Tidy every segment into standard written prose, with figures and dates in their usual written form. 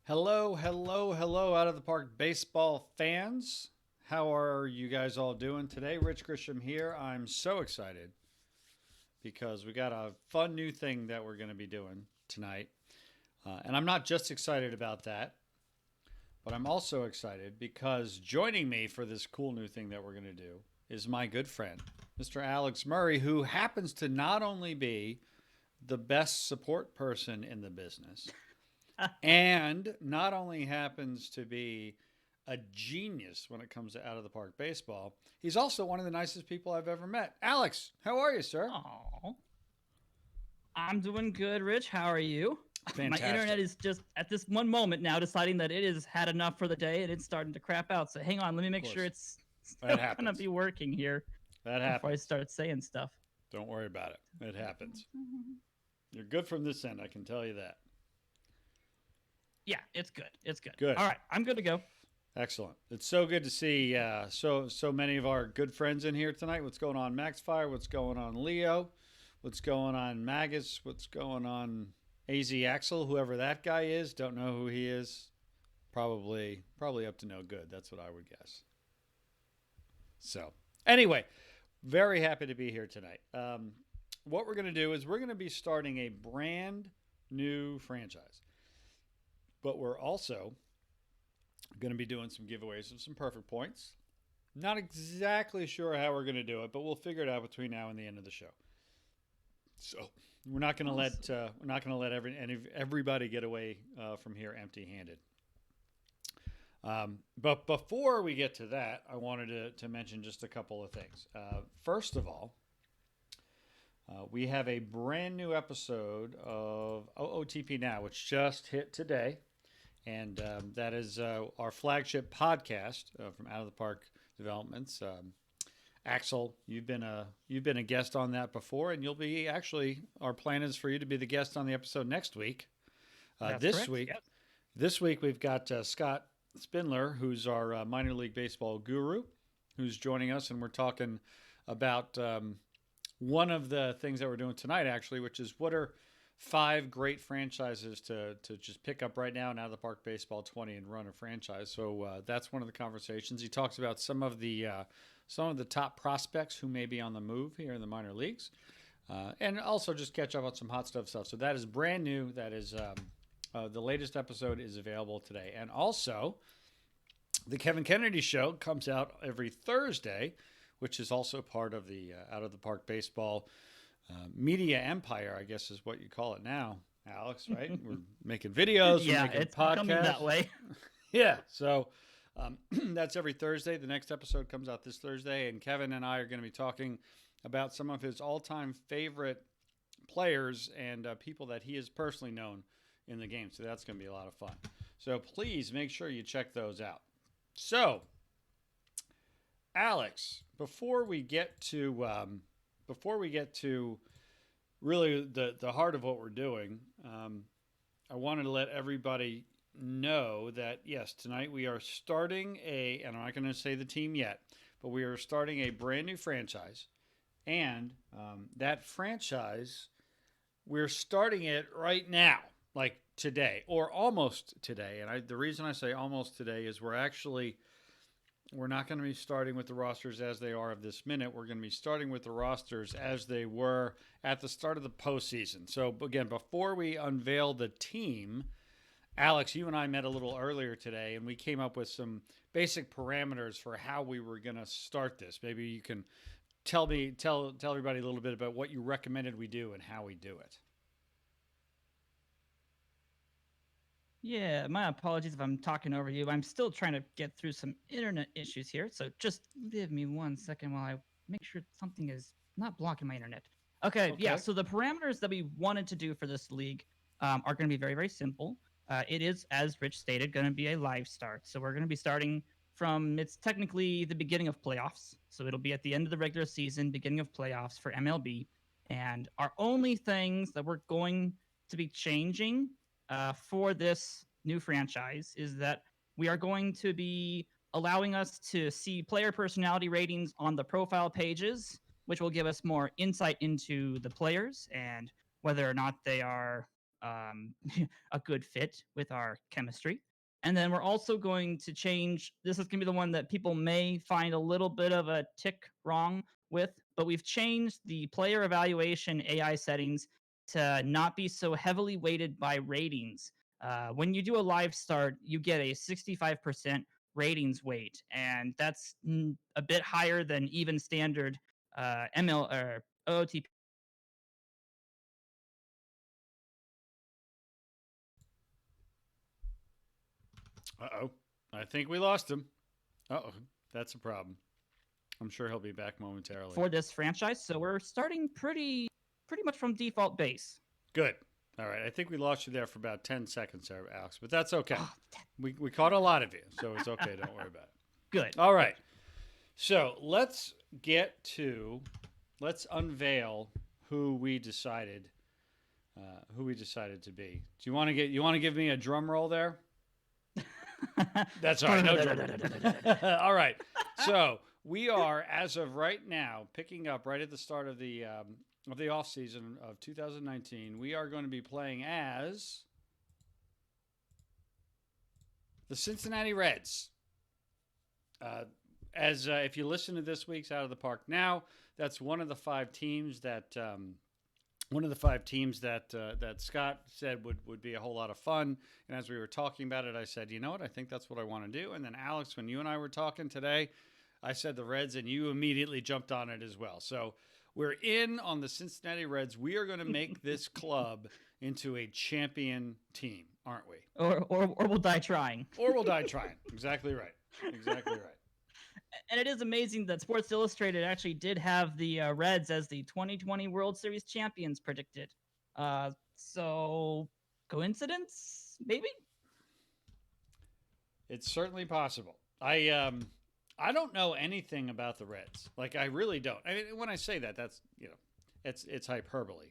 Hello, hello, hello, out of the park baseball fans. How are you guys all doing today? Rich Grisham here. I'm so excited because we got a fun new thing that we're going to be doing tonight. And I'm not just excited about that, but I'm also excited because joining me for this cool new thing that we're going to do is my good friend, Mr. Alex Murray, who happens to not only be the best support person in the business, and not only happens to be a genius when it comes to out of the park baseball, he's also one of the nicest people I've ever met. Alex, how are you, sir? Oh, I'm doing good, Rich. How are you? My Fantastic. internet is just at this one moment now deciding that it has had enough for the day and it's starting to crap out. So hang on, let me Of make sure course. it's still That gonna happens. be working here That before I happens. start saying stuff. Don't worry about it. It happens. You're good from this end, I can tell you that. Yeah, it's good. It's good. Good. All right, I'm good to go. Excellent. It's so good to see so many of our good friends in here tonight. What's going on, Max Fire? What's going on, Leo? What's going on, Magus? What's going on, Az Axel? Whoever that guy is, don't know who he is. Probably up to no good. That's what I would guess. So anyway, very happy to be here tonight. What we're going to do is we're going to be starting a brand new franchise, but we're also going to be doing some giveaways of some perfect points. Not exactly sure how we're going to do it, but we'll figure it out between now and the end of the show. So we're not going to let Awesome. everybody get away from here empty-handed. But before we get to that, I wanted to mention just a couple of things. First of all, we have a brand new episode of OOTP Now, which just hit today, and that is our flagship podcast from Out of the Park Developments. Axel, you've been a guest on that before, and you'll be actually. Our plan is for you to be the guest on the episode next week. That's This correct. week, Yes. this week we've got Scott Spindler, who's our minor league baseball guru, who's joining us, and we're talking about one of the things that we're doing tonight, actually, which is what are five great franchises to just pick up right now and out of the park baseball 20 and run a franchise. So that's one of the conversations. He talks about some of the top prospects who may be on the move here in the minor leagues, and also just catch up on some hot stuff. So that is brand new. That is the latest episode is available today, and also the Kevin Kennedy Show comes out every Thursday, which is also part of the Out of the Park Baseball media empire, I guess is what you call it now, Alex, right? We're making videos, we're Yeah, making it's becoming podcasts. that way. Yeah, so that's every Thursday. The next episode comes out this Thursday, and Kevin and I are going to be talking about some of his all time favorite players and people that he has personally known in the game. So that's going to be a lot of fun. So please make sure you check those out. So, Alex, before we get to really the heart of what we're doing, I wanted to let everybody know that yes, tonight we are starting and I'm not going to say the team yet, but we are starting a brand new franchise, and that franchise we're starting it right now, like today or almost today. And the reason I say almost today is we're not going to be starting with the rosters as they are of this minute. We're going to be starting with the rosters as they were at the start of the postseason. So, again, before we unveil the team, Alex, you and I met a little earlier today, and we came up with some basic parameters for how we were going to start this. Maybe you can tell everybody a little bit about what you recommended we do and how we do it. Yeah, my apologies if I'm talking over you. I'm still trying to get through some internet issues here, so just give me 1 second while I make sure something is not blocking my internet. Okay, yeah, Okay. so the parameters that we wanted to do for this league are going to be very, very simple. It is, as Rich stated, going to be a live start. So we're going to be starting from, it's technically the beginning of playoffs. So it'll be at the end of the regular season, beginning of playoffs for MLB. And our only things that we're going to be changing for this new franchise is that we are going to be allowing us to see player personality ratings on the profile pages, which will give us more insight into the players and whether or not they are a good fit with our chemistry. And then we're also going to change. This is going to be the one that people may find a little bit of a tick wrong with, but we've changed the player evaluation AI settings to not be so heavily weighted by ratings. When you do a live start, you get a 65% ratings weight, and that's a bit higher than even standard ML or OOTP. Uh-oh. I think we lost him. Uh-oh. That's a problem. I'm sure he'll be back momentarily. For this franchise. So we're starting pretty much from default base. Good. All right. I think we lost you there for about 10 seconds there, Alex, but that's okay. Oh, We caught a lot of you, so it's okay. Don't worry about it. good. All right. So let's unveil who we decided to be. Do you want to give me a drum roll there? That's all right. No drum. All right. So we are, as of right now, picking up right at the start of the offseason of 2019. We are going to be playing as the Cincinnati Reds. If you listen to this week's Out of the Park Now, that's one of the five teams that that Scott said would be a whole lot of fun. And as we were talking about it, I said, you know what, I think that's what I want to do. And then Alex, when you and I were talking today, I said the Reds, and you immediately jumped on it as well. So we're in on the Cincinnati Reds. We are going to make this club into a champion team, aren't we? Or we'll die trying. Or we'll die trying. Exactly right. Exactly right. And it is amazing that Sports Illustrated actually did have the Reds as the 2020 World Series champions predicted. So coincidence, maybe? It's certainly possible. I don't know anything about the Reds. Like, I really don't. I mean, when I say that, that's, it's hyperbole.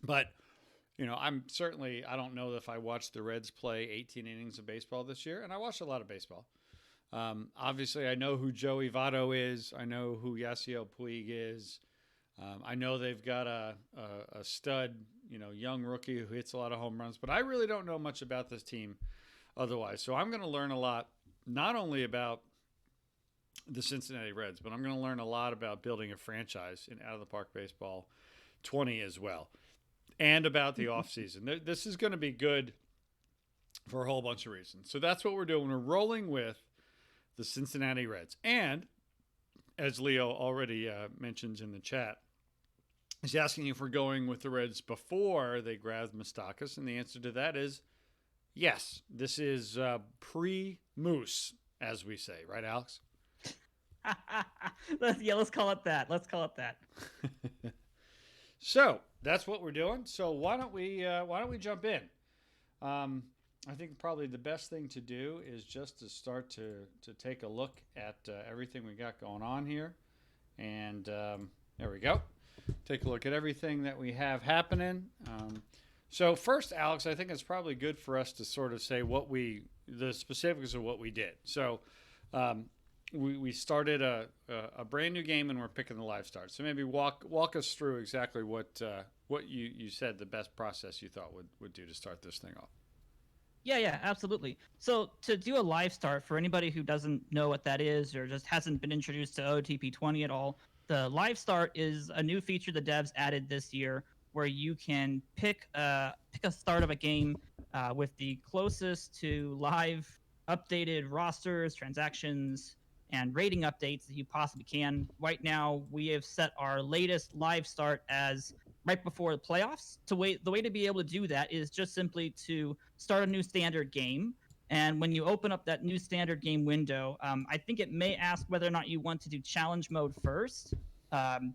But, I don't know if I watched the Reds play 18 innings of baseball this year, and I watched a lot of baseball. Obviously, I know who Joey Votto is. I know who Yasiel Puig is. I know they've got a stud, young rookie who hits a lot of home runs. But I really don't know much about this team otherwise. So I'm going to learn a lot, not only about the Cincinnati Reds, but I'm going to learn a lot about building a franchise in Out of the Park Baseball 20 as well, and about the offseason. This is going to be good for a whole bunch of reasons. So that's what we're doing. We're rolling with the Cincinnati Reds. And as Leo already mentions in the chat, he's asking if we're going with the Reds before they grabbed Moustakas, and the answer to that is yes. This is pre-Moose, as we say, right, Alex? Let's call it that. So that's what we're doing. So why don't we jump in? I think probably the best thing to do is just to start to take a look at everything we got going on here. And there we go. Take a look at everything that we have happening. So first, Alex, I think it's probably good for us to sort of say the specifics of what we did. So we started a brand new game, and we're picking the live start. So maybe walk us through exactly what you said the best process you thought would do to start this thing off. Yeah, absolutely. So to do a live start, for anybody who doesn't know what that is or just hasn't been introduced to OOTP 20 at all, the live start is a new feature the devs added this year where you can pick a start of a game with the closest to live updated rosters, transactions, and rating updates that you possibly can. Right now, we have set our latest live start as right before the playoffs. The way to be able to do that is just simply to start a new standard game. And when you open up that new standard game window, I think it may ask whether or not you want to do challenge mode first.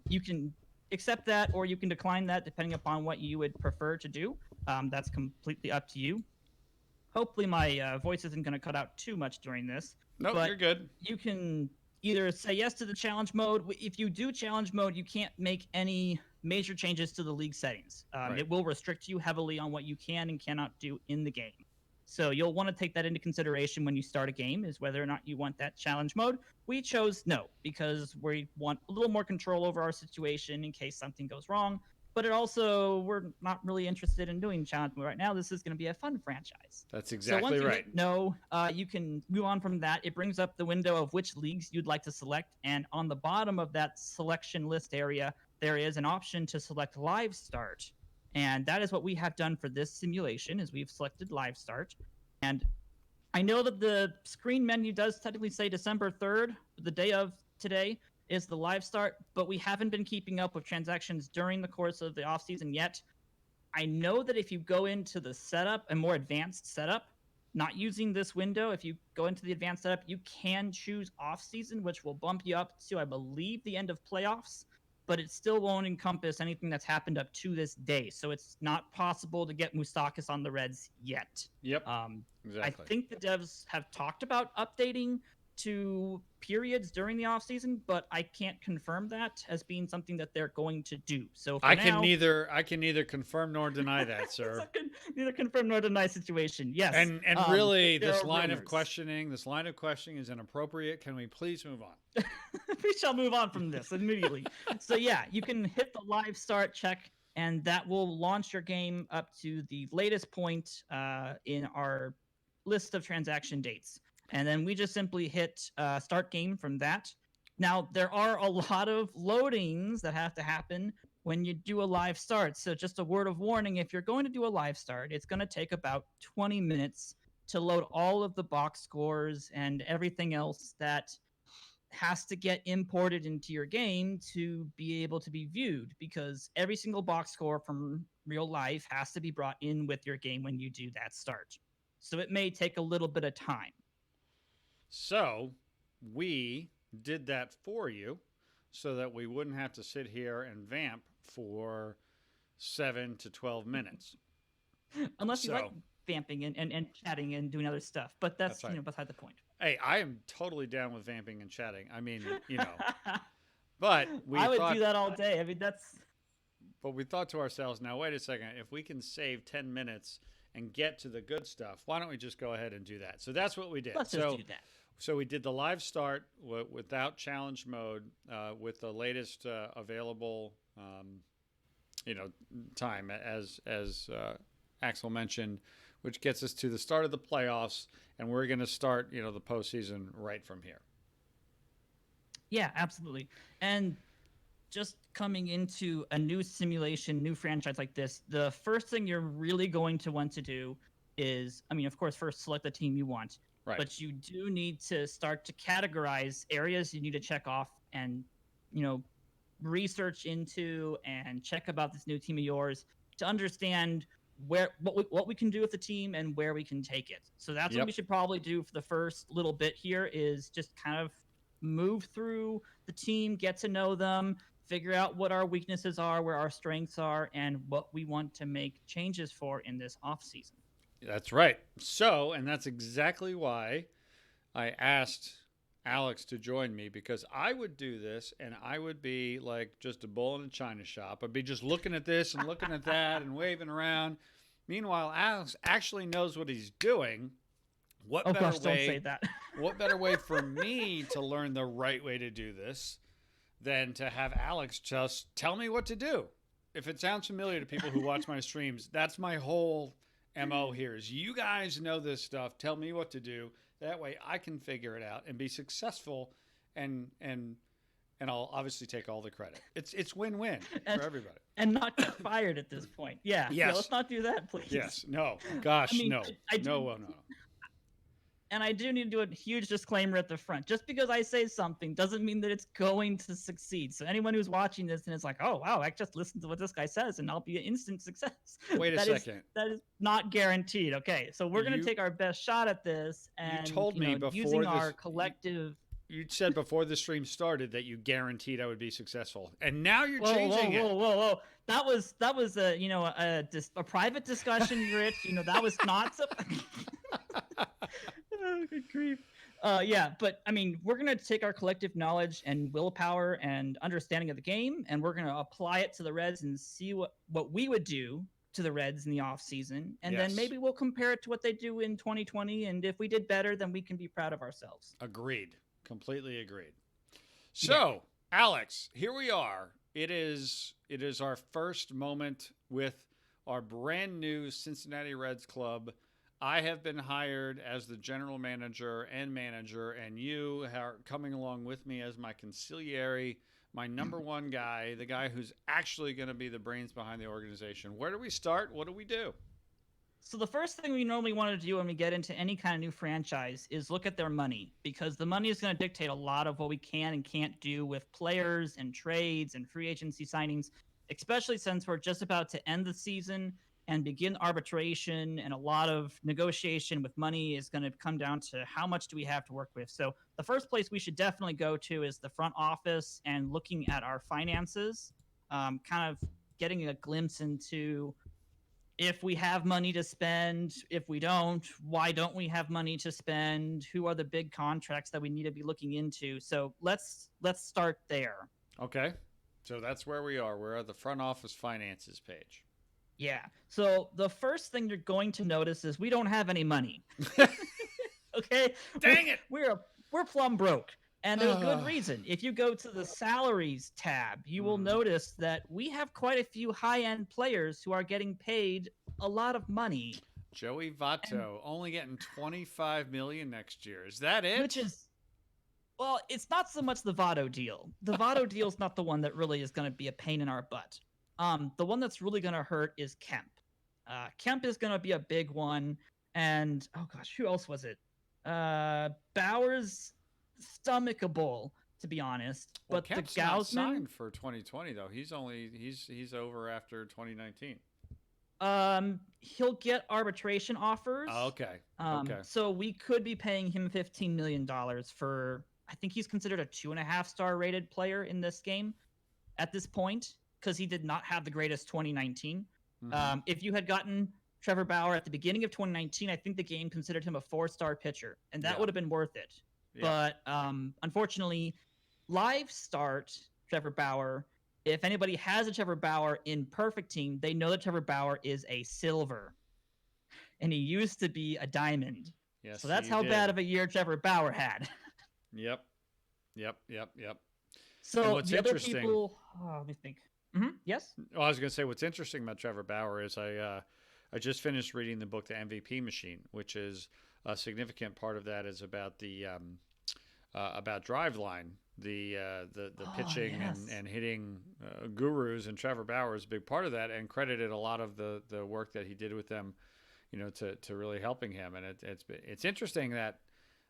You can accept that, or you can decline that depending upon what you would prefer to do. That's completely up to you. Hopefully my voice isn't going to cut out too much during this. Nope, you're good. You can either say yes to the challenge mode. If you do challenge mode, you can't make any major changes to the league settings. Right. It will restrict you heavily on what you can and cannot do in the game. So you'll want to take that into consideration when you start a game, is whether or not you want that challenge mode. We chose no, because we want a little more control over our situation in case something goes wrong. but it also, we're not really interested in doing challenge mode right now. This is going to be a fun franchise. That's So exactly once you right. hit no, you can move on from that. It brings up the window of which leagues you'd like to select, and on the bottom of that selection list area, there is an option to select live start. And that is what we have done for this simulation, is we've selected live start. And I know that the screen menu does technically say December 3rd, the day of today, is the live start, but we haven't been keeping up with transactions during the course of the offseason yet. I know that if you go into the setup, a more advanced setup, not using this window, if you go into the advanced setup, you can choose off-season, which will bump you up to, I believe, the end of playoffs, but it still won't encompass anything that's happened up to this day. So it's not possible to get Moustakis on the Reds yet. Yep. I Exactly. think the devs have talked about updating to periods during the offseason, but I can't confirm that as being something that they're going to do. So for I now, can neither confirm nor deny that, sir. neither confirm nor deny situation. Yes. And really, there this are line of rumors. questioning is inappropriate. Can we please move on? We shall move on from this immediately. So yeah, you can hit the live start check, and that will launch your game up to the latest point in our list of transaction dates. And then we just simply hit start game from that. Now, there are a lot of loadings that have to happen when you do a live start. So just a word of warning, if you're going to do a live start, it's going to take about 20 minutes to load all of the box scores and everything else that has to get imported into your game to be able to be viewed, because every single box score from real life has to be brought in with your game when you do that start. So it may take a little bit of time. So we did that for you so that we wouldn't have to sit here and vamp for 7 to 12 minutes. Unless you like vamping and chatting and doing other stuff, but that's right. beside the point. Hey, I am totally down with vamping and chatting. I mean, but I would do that all day. I mean, that's. But we thought to ourselves, now wait a second, if we can save 10 minutes and get to the good stuff, why don't we just go ahead and do that? So that's what we did. Let's just do that. So we did the live start without challenge mode, with the latest available, time, as Axel mentioned, which gets us to the start of the playoffs, and we're going to start, the postseason right from here. Yeah, absolutely. And just coming into a new simulation, new franchise like this, the first thing you're really going to want to do is, of course, first select the team you want. Right. But you do need to start to categorize areas you need to check off and, research into and check about this new team of yours to understand what we can do with the team and where we can take it. So that's what we should probably do for the first little bit here, is just kind of move through the team, get to know them, figure out what our weaknesses are, where our strengths are, and what we want to make changes for in this off season. That's right. So, and that's exactly why I asked Alex to join me, because I would do this and I would be like just a bull in a china shop. I'd be just looking at this and looking at that and waving around. Meanwhile, Alex actually knows what he's doing. What better way? Don't say that. What better way for me to learn the right way to do this than to have Alex just tell me what to do? If it sounds familiar to people who watch my streams, that's my whole MO here, is you guys know this stuff. Tell me what to do. That way I can figure it out and be successful, and I'll obviously take all the credit. It's win-win for everybody. And not get fired at this point. Yeah. Yes. Yeah, let's not do that, please. Yes. No. Gosh, no. No. And I do need to do a huge disclaimer at the front. Just because I say something doesn't mean that it's going to succeed. So anyone who's watching this and is like, oh, wow, I just listened to what this guy says and I'll be an instant success. Wait a second. That is not guaranteed. Okay, so we're going to take our best shot at this. And you told me before using our collective... You said before the stream started that you guaranteed I would be successul, and now you're changing it. Whoa! That was a private discussion, Rich. That was not so. Oh, good grief. Yeah, but we're gonna take our collective knowledge and willpower and understanding of the game, and we're gonna apply it to the Reds and see what we would do to the Reds in the off season, and then maybe we'll compare it to what they do in 2020, and if we did better, then we can be proud of ourselves. Agreed. Completely agreed. So, Alex, here we are it is our first moment with our brand new Cincinnati Reds club. I have been hired as the general manager, and you are coming along with me as my conciliary, my number one guy, the guy who's actually going to be the brains behind the organization. Where do we start? What do we do? So the first thing we normally want to do when we get into any kind of new franchise is look at their money, because the money is going to dictate a lot of what we can and can't do with players and trades and free agency signings, especially since we're just about to end the season and begin arbitration, and a lot of negotiation with money is going to come down to how much do we have to work with. So the first place we should definitely go to is the front office and looking at our finances, kind of getting a glimpse into if we have money to spend, if we don't, why don't we have money to spend, who are the big contracts that we need to be looking into. So let's start there. Okay. So that's where we are. We're at the front office finances page. Yeah. So the first thing you're going to notice is we don't have any money. Okay? Dang it. We're plumb broke. And there's good reason. If you go to the salaries tab, you will notice that we have quite a few high-end players who are getting paid a lot of money. Joey Votto only getting $25 million next year. Is that it? Which is, well, it's not so much the Votto deal. The Votto deal is not the one that really is going to be a pain in our butt. The one that's really going to hurt is Kemp. Kemp is going to be a big one. And, oh gosh, who else was it? Bauer's stomachable, to be honest. Well, But Kemp's the not Gausman signed for 2020 though. He's over after 2019. He'll get arbitration offers. Oh, okay. Okay. So we could be paying him $15 million for, I think he's considered a 2.5-star rated player in this game at this point, because he did not have the greatest 2019. If you had gotten Trevor Bauer at the beginning of 2019, I think the game considered him a 4-star pitcher, and that would have been worth it. Yeah. But unfortunately, live start Trevor Bauer. If anybody has a Trevor Bauer in perfect team, they know that Trevor Bauer is a silver, and he used to be a diamond. Yes. So that's how bad of a year Trevor Bauer had. Yep. So the other people, let me think. Yes. Well, I was going to say what's interesting about Trevor Bauer is I just finished reading the book The MVP Machine, which is a significant part of that is about the about Driveline, the pitching and hitting gurus, and Trevor Bauer is a big part of that, and credited a lot of the work that he did with them, to really helping him. And it's interesting that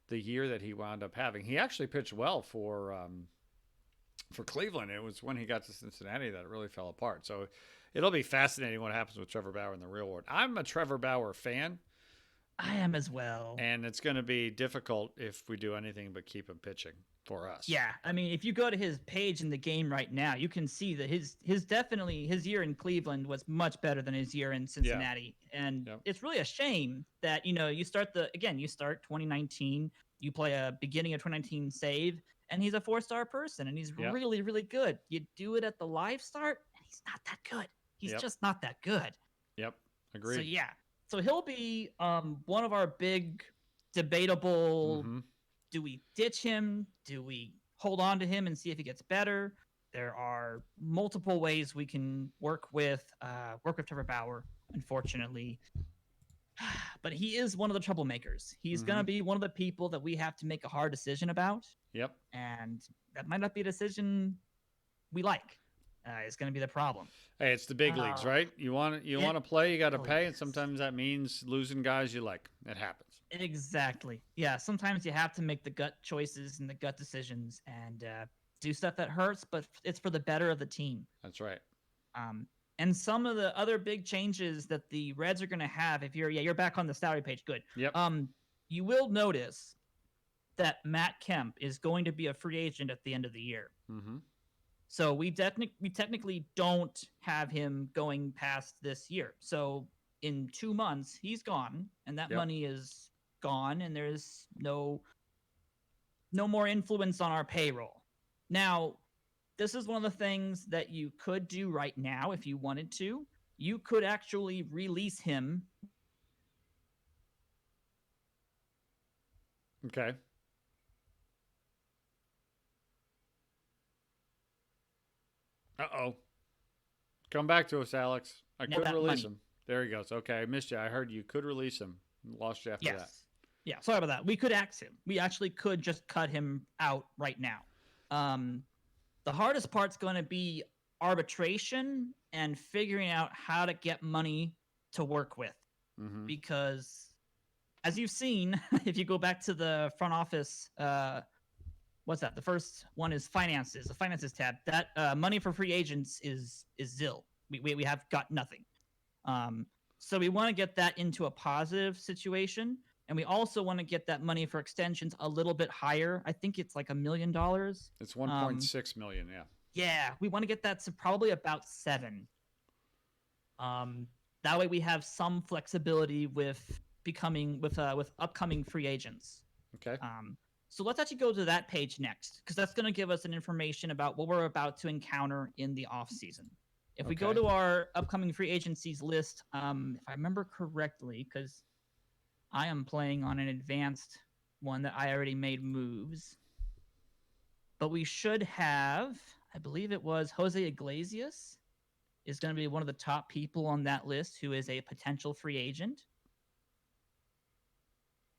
the year that he wound up having, he actually pitched well for Cleveland. It was when he got to Cincinnati that it really fell apart. So it'll be fascinating what happens with Trevor Bauer in the real world. I'm a Trevor Bauer fan. I am as well. And it's going to be difficult if we do anything but keep him pitching for us. Yeah. I mean, if you go to his page in the game right now, you can see that his year in Cleveland was much better than his year in Cincinnati. Yeah. And it's really a shame that, you start 2019, you play a beginning of 2019 save, and he's a 4-star person, and he's really, really good. You do it at the live start, and he's not that good. He's just not that good. Yep. Agreed. So, yeah. So he'll be one of our big debatable, do we ditch him? Do we hold on to him and see if he gets better? There are multiple ways we can work with Trevor Bauer, unfortunately. But he is one of the troublemakers. He's going to be one of the people that we have to make a hard decision about. Yep. And that might not be a decision we like. Is going to be the problem. Hey, it's the big leagues, right? You want to play, you got to pay, and sometimes that means losing guys you like. It happens. Exactly. Yeah, sometimes you have to make the gut choices and the gut decisions and do stuff that hurts, but it's for the better of the team. That's right. And some of the other big changes that the Reds are going to have, if you're back on the salary page, good. Yep. You will notice that Matt Kemp is going to be a free agent at the end of the year. So we technically don't have him going past this year. So in 2 months, he's gone, and that money is gone, and there's no more influence on our payroll. Now, this is one of the things that you could do right now if you wanted to. You could actually release him. Okay. Uh-oh. Come back to us, Alex. I Net could that release money. him. There he goes. Okay, I missed you. I heard you could release him. Lost you after that. Yes. Yeah, sorry about that. We could axe him. We actually could just cut him out right now. Um, the hardest part's going to be arbitration and figuring out how to get money to work with. Mm-hmm. Because, as you've seen, if you go back to the front office, what's that? The first one is finances, the finances tab. That money for free agents is zil. We have got nothing. So we want to get that into a positive situation. And we also want to get that money for extensions a little bit higher. I think it's like $1 million. It's 1.6 million, yeah. Yeah, we want to get that to probably about 7. That way we have some flexibility with becoming with upcoming free agents. Okay. So let's actually go to that page next, because that's going to give us an information about what we're about to encounter in the off season. If we go to our upcoming free agencies list, if I remember correctly, because I am playing on an advanced one that I already made moves, but we should have, I believe it was Jose Iglesias is going to be one of the top people on that list who is a potential free agent.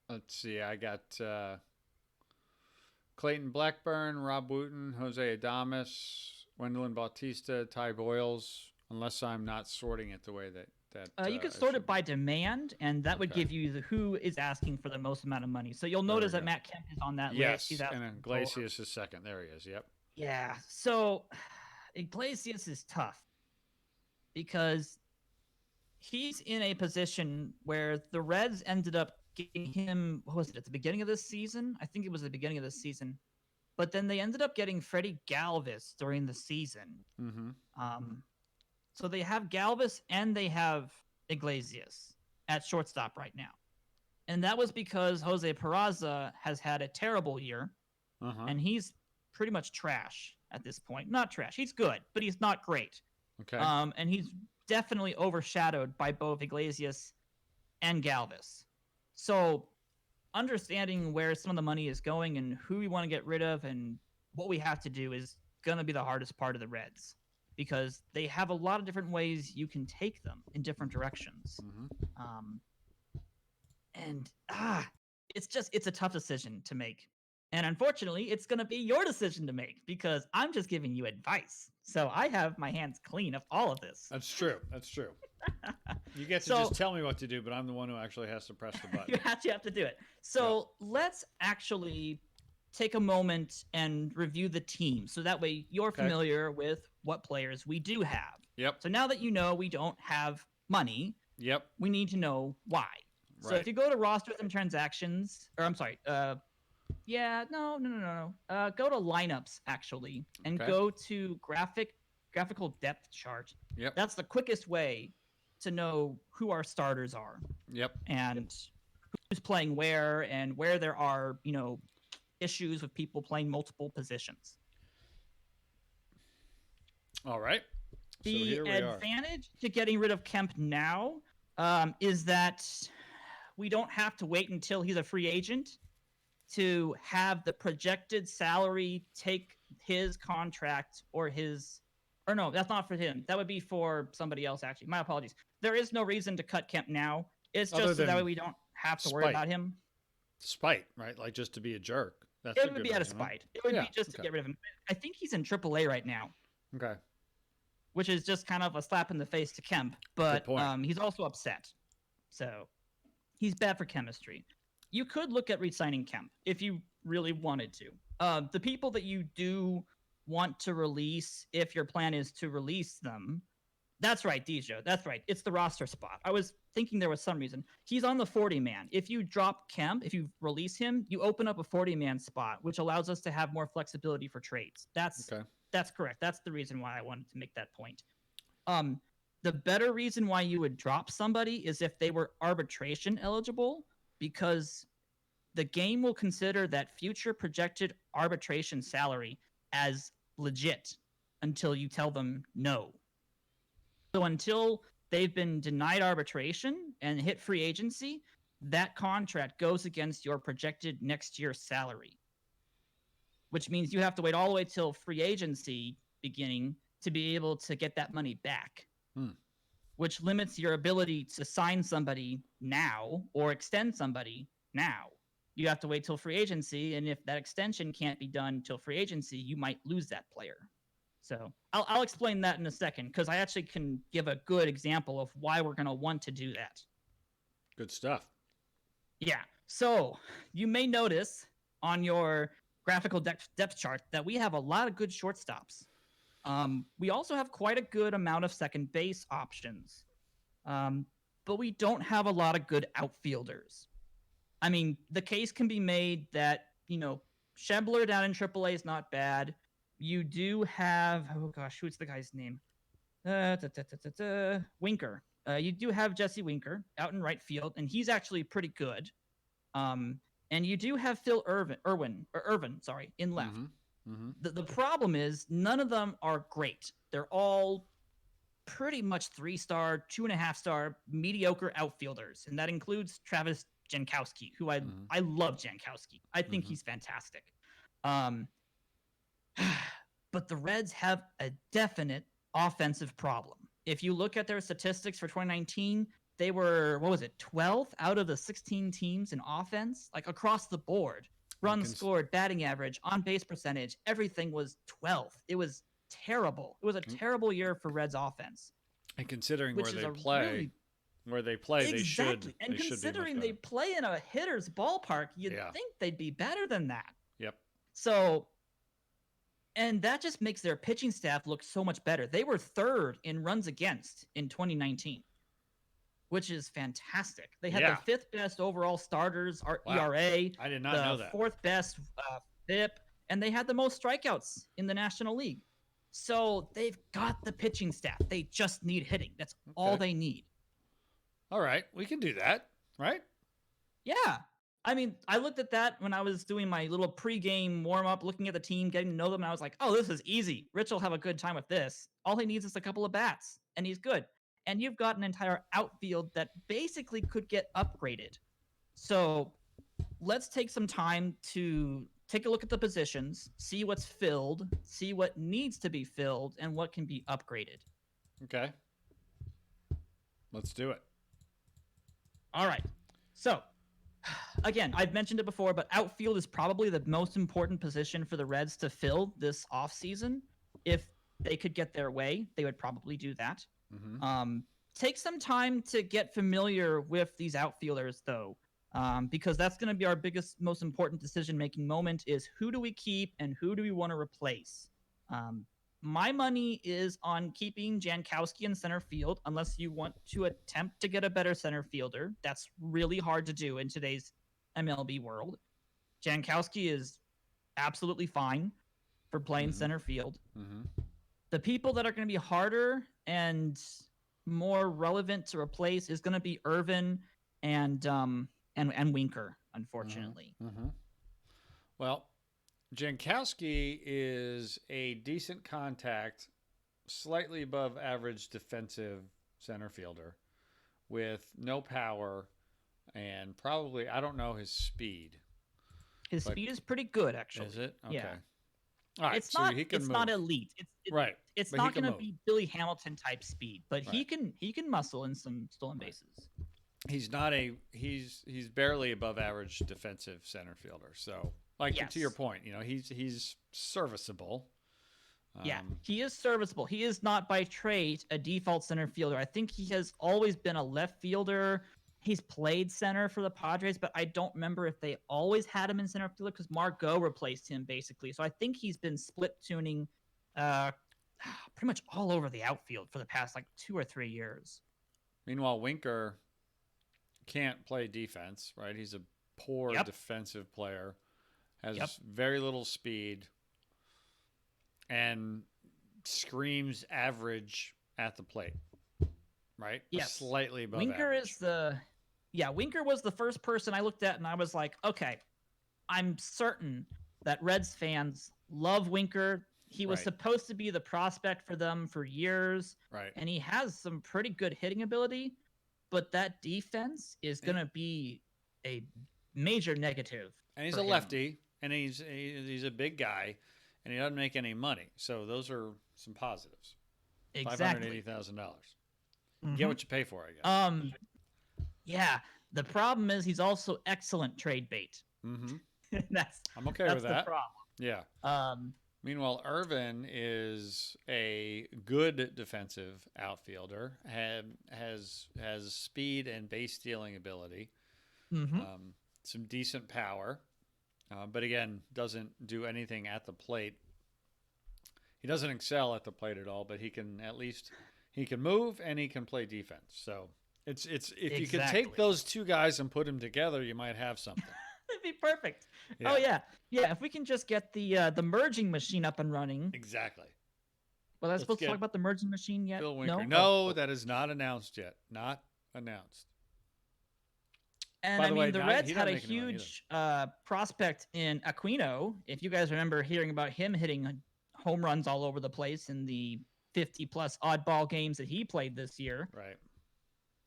Let's see. I got Clayton Blackburn, Rob Wooten, Jose Adames, Wendell Bautista, Ty Boyles, unless I'm not sorting it the way that you could sort it by demand, and that would give you who is asking for the most amount of money. So you'll notice that Matt Kemp is on that list. Yes, and Iglesias is second. There he is. Yep. Yeah. So Iglesias is tough because he's in a position where the Reds ended up getting him. What was it, at the beginning of this season? I think it was the beginning of this season. But then they ended up getting Freddie Galvis during the season. Mm-hmm. So they have Galvis and they have Iglesias at shortstop right now. And that was because Jose Peraza has had a terrible year, and he's pretty much trash at this point. Not trash. He's good, but he's not great. Okay. And he's definitely overshadowed by both Iglesias and Galvis. So understanding where some of the money is going and who we want to get rid of and what we have to do is going to be the hardest part of the Reds, because they have a lot of different ways you can take them in different directions. It's a tough decision to make. And unfortunately, it's going to be your decision to make, because I'm just giving you advice. So I have my hands clean of all of this. That's true. You get to just tell me what to do, but I'm the one who actually has to press the button. You actually have to do it. So let's actually take a moment and review the team, so that way you're familiar with what players we do have. Yep. So now that you know we don't have money, we need to know why. Right. So if you go to rosters and transactions, or I'm sorry, go to lineups actually, and go to graphical depth chart. Yep. That's the quickest way to know who our starters are. Yep. And who's playing where, and where there are, issues with people playing multiple positions. All right. The advantage to getting rid of Kemp now is that we don't have to wait until he's a free agent to have the projected salary take his contract or no, that's not for him. That would be for somebody else, actually. My apologies. There is no reason to cut Kemp now. It's just so that way we don't have to worry about him. Spite, right? Like just to be a jerk. It would be out of spite. It would be just to get rid of him. I think he's in AAA right now. Okay. Which is just kind of a slap in the face to Kemp, but he's also upset. So he's bad for chemistry. You could look at re-signing Kemp if you really wanted to. The people that you do want to release, if your plan is to release them, that's right, Dijo. That's right. It's the roster spot. I was thinking there was some reason. He's on the 40-man. If you drop Kemp, if you release him, you open up a 40-man spot, which allows us to have more flexibility for trades. That's correct. That's the reason why I wanted to make that point. The better reason why you would drop somebody is if they were arbitration eligible, because the game will consider that future projected arbitration salary as legit until you tell them no. So until they've been denied arbitration and hit free agency, that contract goes against your projected next year's salary, which means you have to wait all the way till free agency beginning to be able to get that money back, Hmm. which limits your ability to sign somebody now or extend somebody now. You have to wait till free agency, and if that extension can't be done till free agency, you might lose that player. So I'll explain that in a second, because I actually can give a good example of why we're going to want to do that. Good stuff. Yeah. So you may notice on your graphical depth chart that we have a lot of good shortstops. We also have quite a good amount of second base options, but we don't have a lot of good outfielders. I mean, the case can be made that, Schebler down in AAA is not bad. You do have, oh gosh, who's the guy's name? Winker. You do have Jesse Winker out in right field, and he's actually pretty good. And you do have Phil Irvin, in left. Mm-hmm. Mm-hmm. The problem is none of them are great. They're all pretty much 3-star, 2.5-star mediocre outfielders, and that includes Travis Jankowski, who I love Jankowski. I think he's fantastic. But the Reds have a definite offensive problem. If you look at their statistics for 2019, they were, 12th out of the 16 teams in offense, like across the board. Runs scored, batting average, on base percentage, everything was 12th. It was terrible. It was a terrible year for Reds offense. And considering where they play, exactly. they should. And they considering should be they play in a hitter's ballpark, you'd think they'd be better than that. Yep. So, and that just makes their pitching staff look so much better. They were 3rd in runs against in 2019, which is fantastic. They had the 5th best overall starters, ERA. I did not know that. 4th best FIP, and they had the most strikeouts in the National League. So they've got the pitching staff. They just need hitting. That's all they need. All right, we can do that, right? Yeah. I mean, I looked at that when I was doing my little pregame warm-up, looking at the team, getting to know them, and I was like, oh, this is easy. Rich will have a good time with this. All he needs is a couple of bats, and he's good. And you've got an entire outfield that basically could get upgraded. So let's take some time to take a look at the positions, see what's filled, see what needs to be filled, and what can be upgraded. Okay. Let's do it. All right. So, again, I've mentioned it before, but outfield is probably the most important position for the Reds to fill this offseason. If they could get their way, they would probably do that. Take some time to get familiar with these outfielders, though, because that's going to be our biggest, most important decision-making moment is who do we keep and who do we want to replace? My money is on keeping Jankowski in center field unless you want to attempt to get a better center fielder. That's really hard to do in today's MLB world. Jankowski is absolutely fine for playing center field. The people that are going to be harder and more relevant to replace is going to be Irvin and Winker, unfortunately. Well, Jankowski is a decent contact, slightly above average defensive center fielder with no power and probably, I don't know his speed. His speed is pretty good, actually. Is it? Okay. Yeah. All right, it's so not. he can it's move. not elite. Right. It's not going to be Billy Hamilton type speed, but he can muscle in some stolen bases. He's not he's barely above average defensive center fielder. So, to your point, he's serviceable. He is serviceable. He is not by trade a default center fielder. I think he has always been a left fielder. He's played center for the Padres, but I don't remember if they always had him in center fielder because Margot replaced him basically. So I think he's been split tuning pretty much all over the outfield for the past 2 or 3 years. Meanwhile, Winker can't play defense, right? He's a poor defensive player, has very little speed, and screams average at the plate, right? Yes. Slightly above Winker average. Winker was the first person I looked at, and I was like, okay, I'm certain that Reds fans love Winker. He was supposed to be the prospect for them for years, and he has some pretty good hitting ability, but that defense is going to be a major negative. And he's lefty, and he's a big guy, and he doesn't make any money. So those are some positives. Exactly. $580,000. Get Mhm. what you pay for, I guess. Yeah. The problem is he's also excellent trade bait. Mm-hmm. that's I'm okay that's with the that. problem. Yeah. Um, Meanwhile, Irvin is a good defensive outfielder. Has speed and base stealing ability. mhm. Some decent power, but again, doesn't do anything at the plate. He doesn't excel at the plate at all, but he can move and he can play defense. So it's if you could take Exactly. those two guys and put them together, you might have something. It'd be perfect. Yeah, Oh yeah, yeah. If we can just get the merging machine up and running. exactly. Was I Let's supposed to talk get about the merging machine yet? Phil Winker. No. No, that is not announced yet. Not announced. And By I the mean, way, the not, Reds he had doesn't a make any money either. huge prospect in Aquino. If you guys remember hearing about him hitting home runs all over the place in the 50-plus oddball games that he played this year, Right.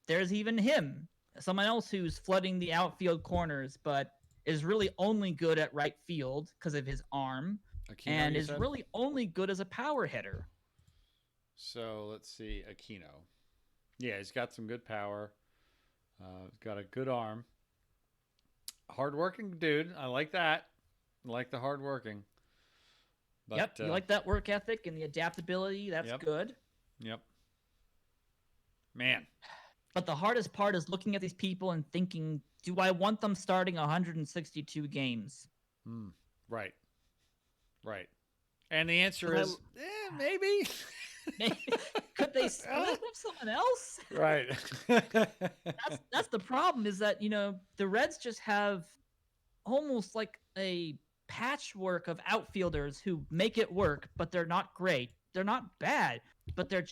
there's even him, someone else who's flooding the outfield corners, but is really only good at right field because of his arm, Aquino, and you is said? really only good as a power hitter. So let's see, Aquino. Yeah, he's got some good power. He's got a good arm. Hardworking dude. I like that. I like the hardworking. But, Yep, you like that work ethic and the adaptability. That's Yep. good. Yep. Man. But the hardest part is looking at these people and thinking, do I want them starting 162 games? Right. Right. And the answer 'Cause is, maybe. Could they split with someone else? Right. That's the problem, is that, the Reds just have almost like a patchwork of outfielders who make it work, but they're not great. They're not bad, but they're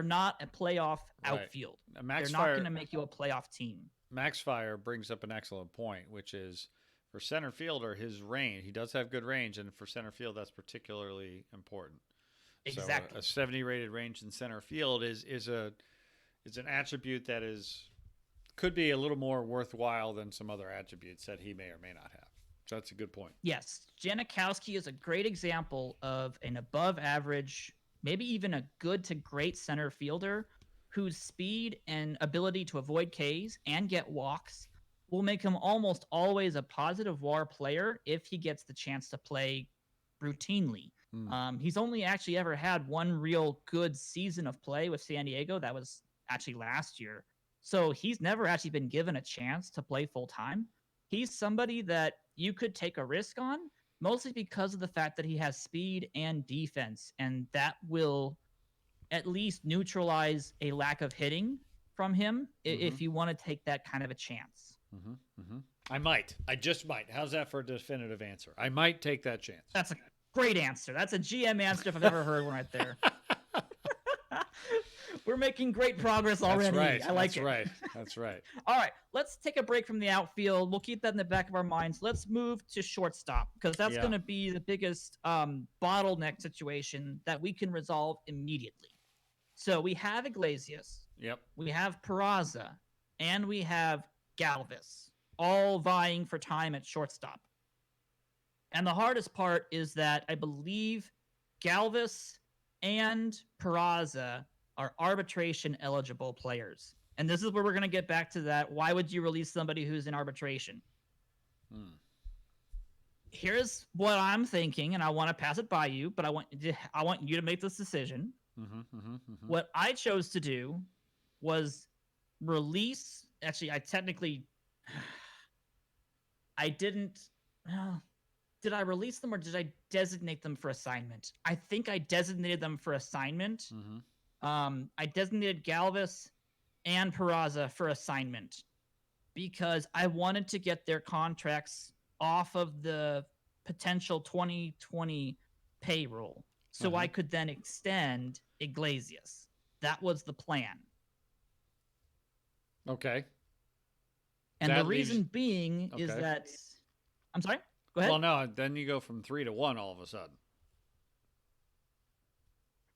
not a playoff Right. outfield. Max They're not Fire, going to make you a playoff team. Max Fire brings up an excellent point, which is for center fielder, his range. He does have good range, and for center field, that's particularly important. Exactly. So a 70 rated range in center field is an attribute that could be a little more worthwhile than some other attributes that he may or may not have. So that's a good point. Yes, Janikowski is a great example of an above average, maybe even a good to great center fielder whose speed and ability to avoid Ks and get walks will make him almost always a positive WAR player if he gets the chance to play routinely. He's only actually ever had one real good season of play with San Diego. That was actually last year. So he's never actually been given a chance to play full time. He's somebody that you could take a risk on, mostly because of the fact that he has speed and defense, and that will at least neutralize a lack of hitting from him if you want to take that kind of a chance. I just might. How's that for a definitive answer? I might take that chance. That's a great answer. That's a GM answer if I've ever heard one right there. We're making great progress already. That's right. I like it. That's right. All right, let's take a break from the outfield. We'll keep that in the back of our minds. Let's move to shortstop, because that's going to be the biggest bottleneck situation that we can resolve immediately. So we have Iglesias. Yep. We have Peraza, and we have Galvis, all vying for time at shortstop. And the hardest part is that I believe Galvis and Peraza are arbitration eligible players. And this is where we're going to get back to that. Why would you release somebody who's in arbitration? Here's what I'm thinking, and I want to pass it by you, but I want you to make this decision. What I chose to do was release. Actually, I didn't. Did I release them or did I designate them for assignment? I think I designated them for assignment. I designated Galvis and Peraza for assignment because I wanted to get their contracts off of the potential 2020 payroll so I could then extend Iglesias. That was the plan. Okay. And the reason being is that... I'm sorry? Go ahead. Well, no, then you go from 3 to 1 all of a sudden.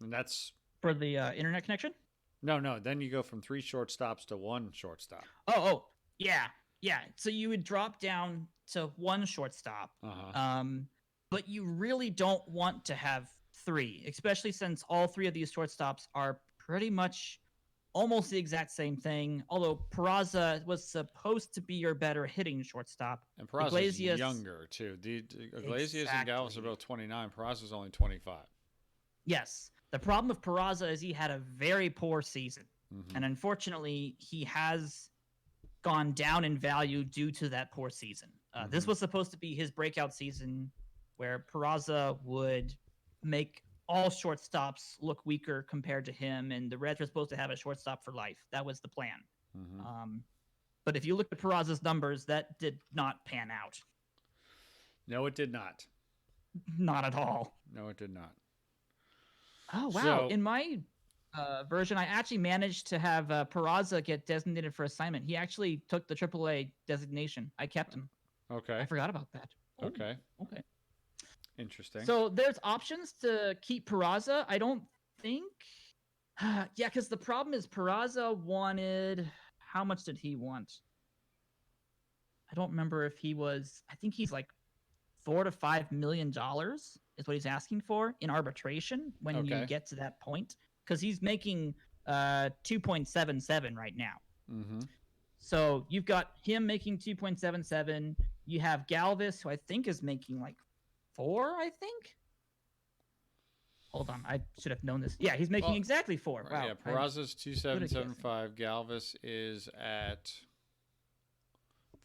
And that's... For the internet connection? No. Then you go from 3 shortstops to 1 shortstop. Oh, yeah. So you would drop down to 1 shortstop. But you really don't want to have three, especially since all three of these shortstops are pretty much almost the exact same thing. Although Peraza was supposed to be your better hitting shortstop. And Peraza's Iglesias, younger, too. Iglesias and Galvis are exactly. both 29. Peraza's only 25. Yes. The problem with Peraza is he had a very poor season. Mm-hmm. And unfortunately, he has gone down in value due to that poor season. This was supposed to be his breakout season where Peraza would make all shortstops look weaker compared to him, and the Reds were supposed to have a shortstop for life. That was the plan. But if you look at Peraza's numbers, that did not pan out. No, it did not. Not at all. No, it did not. Oh, wow. So, in my version, I actually managed to have Peraza get designated for assignment. He actually took the AAA designation. I kept him. okay. I forgot about that. Oh, okay. Okay. Interesting. So there's options to keep Peraza. I don't think. Yeah, because the problem is Peraza wanted. How much did he want? I don't remember if he was. I think he's like $4 to $5 million is what he's asking for in arbitration when you get to that point, because he's making 2.77 right now. Mm-hmm. So you've got him making 2.77. You have Galvis, who I think is making like 4, I think. Hold on, I should have known this. Yeah, he's making exactly 4. Wow. Yeah, Peraza's 2.775. Galvis is at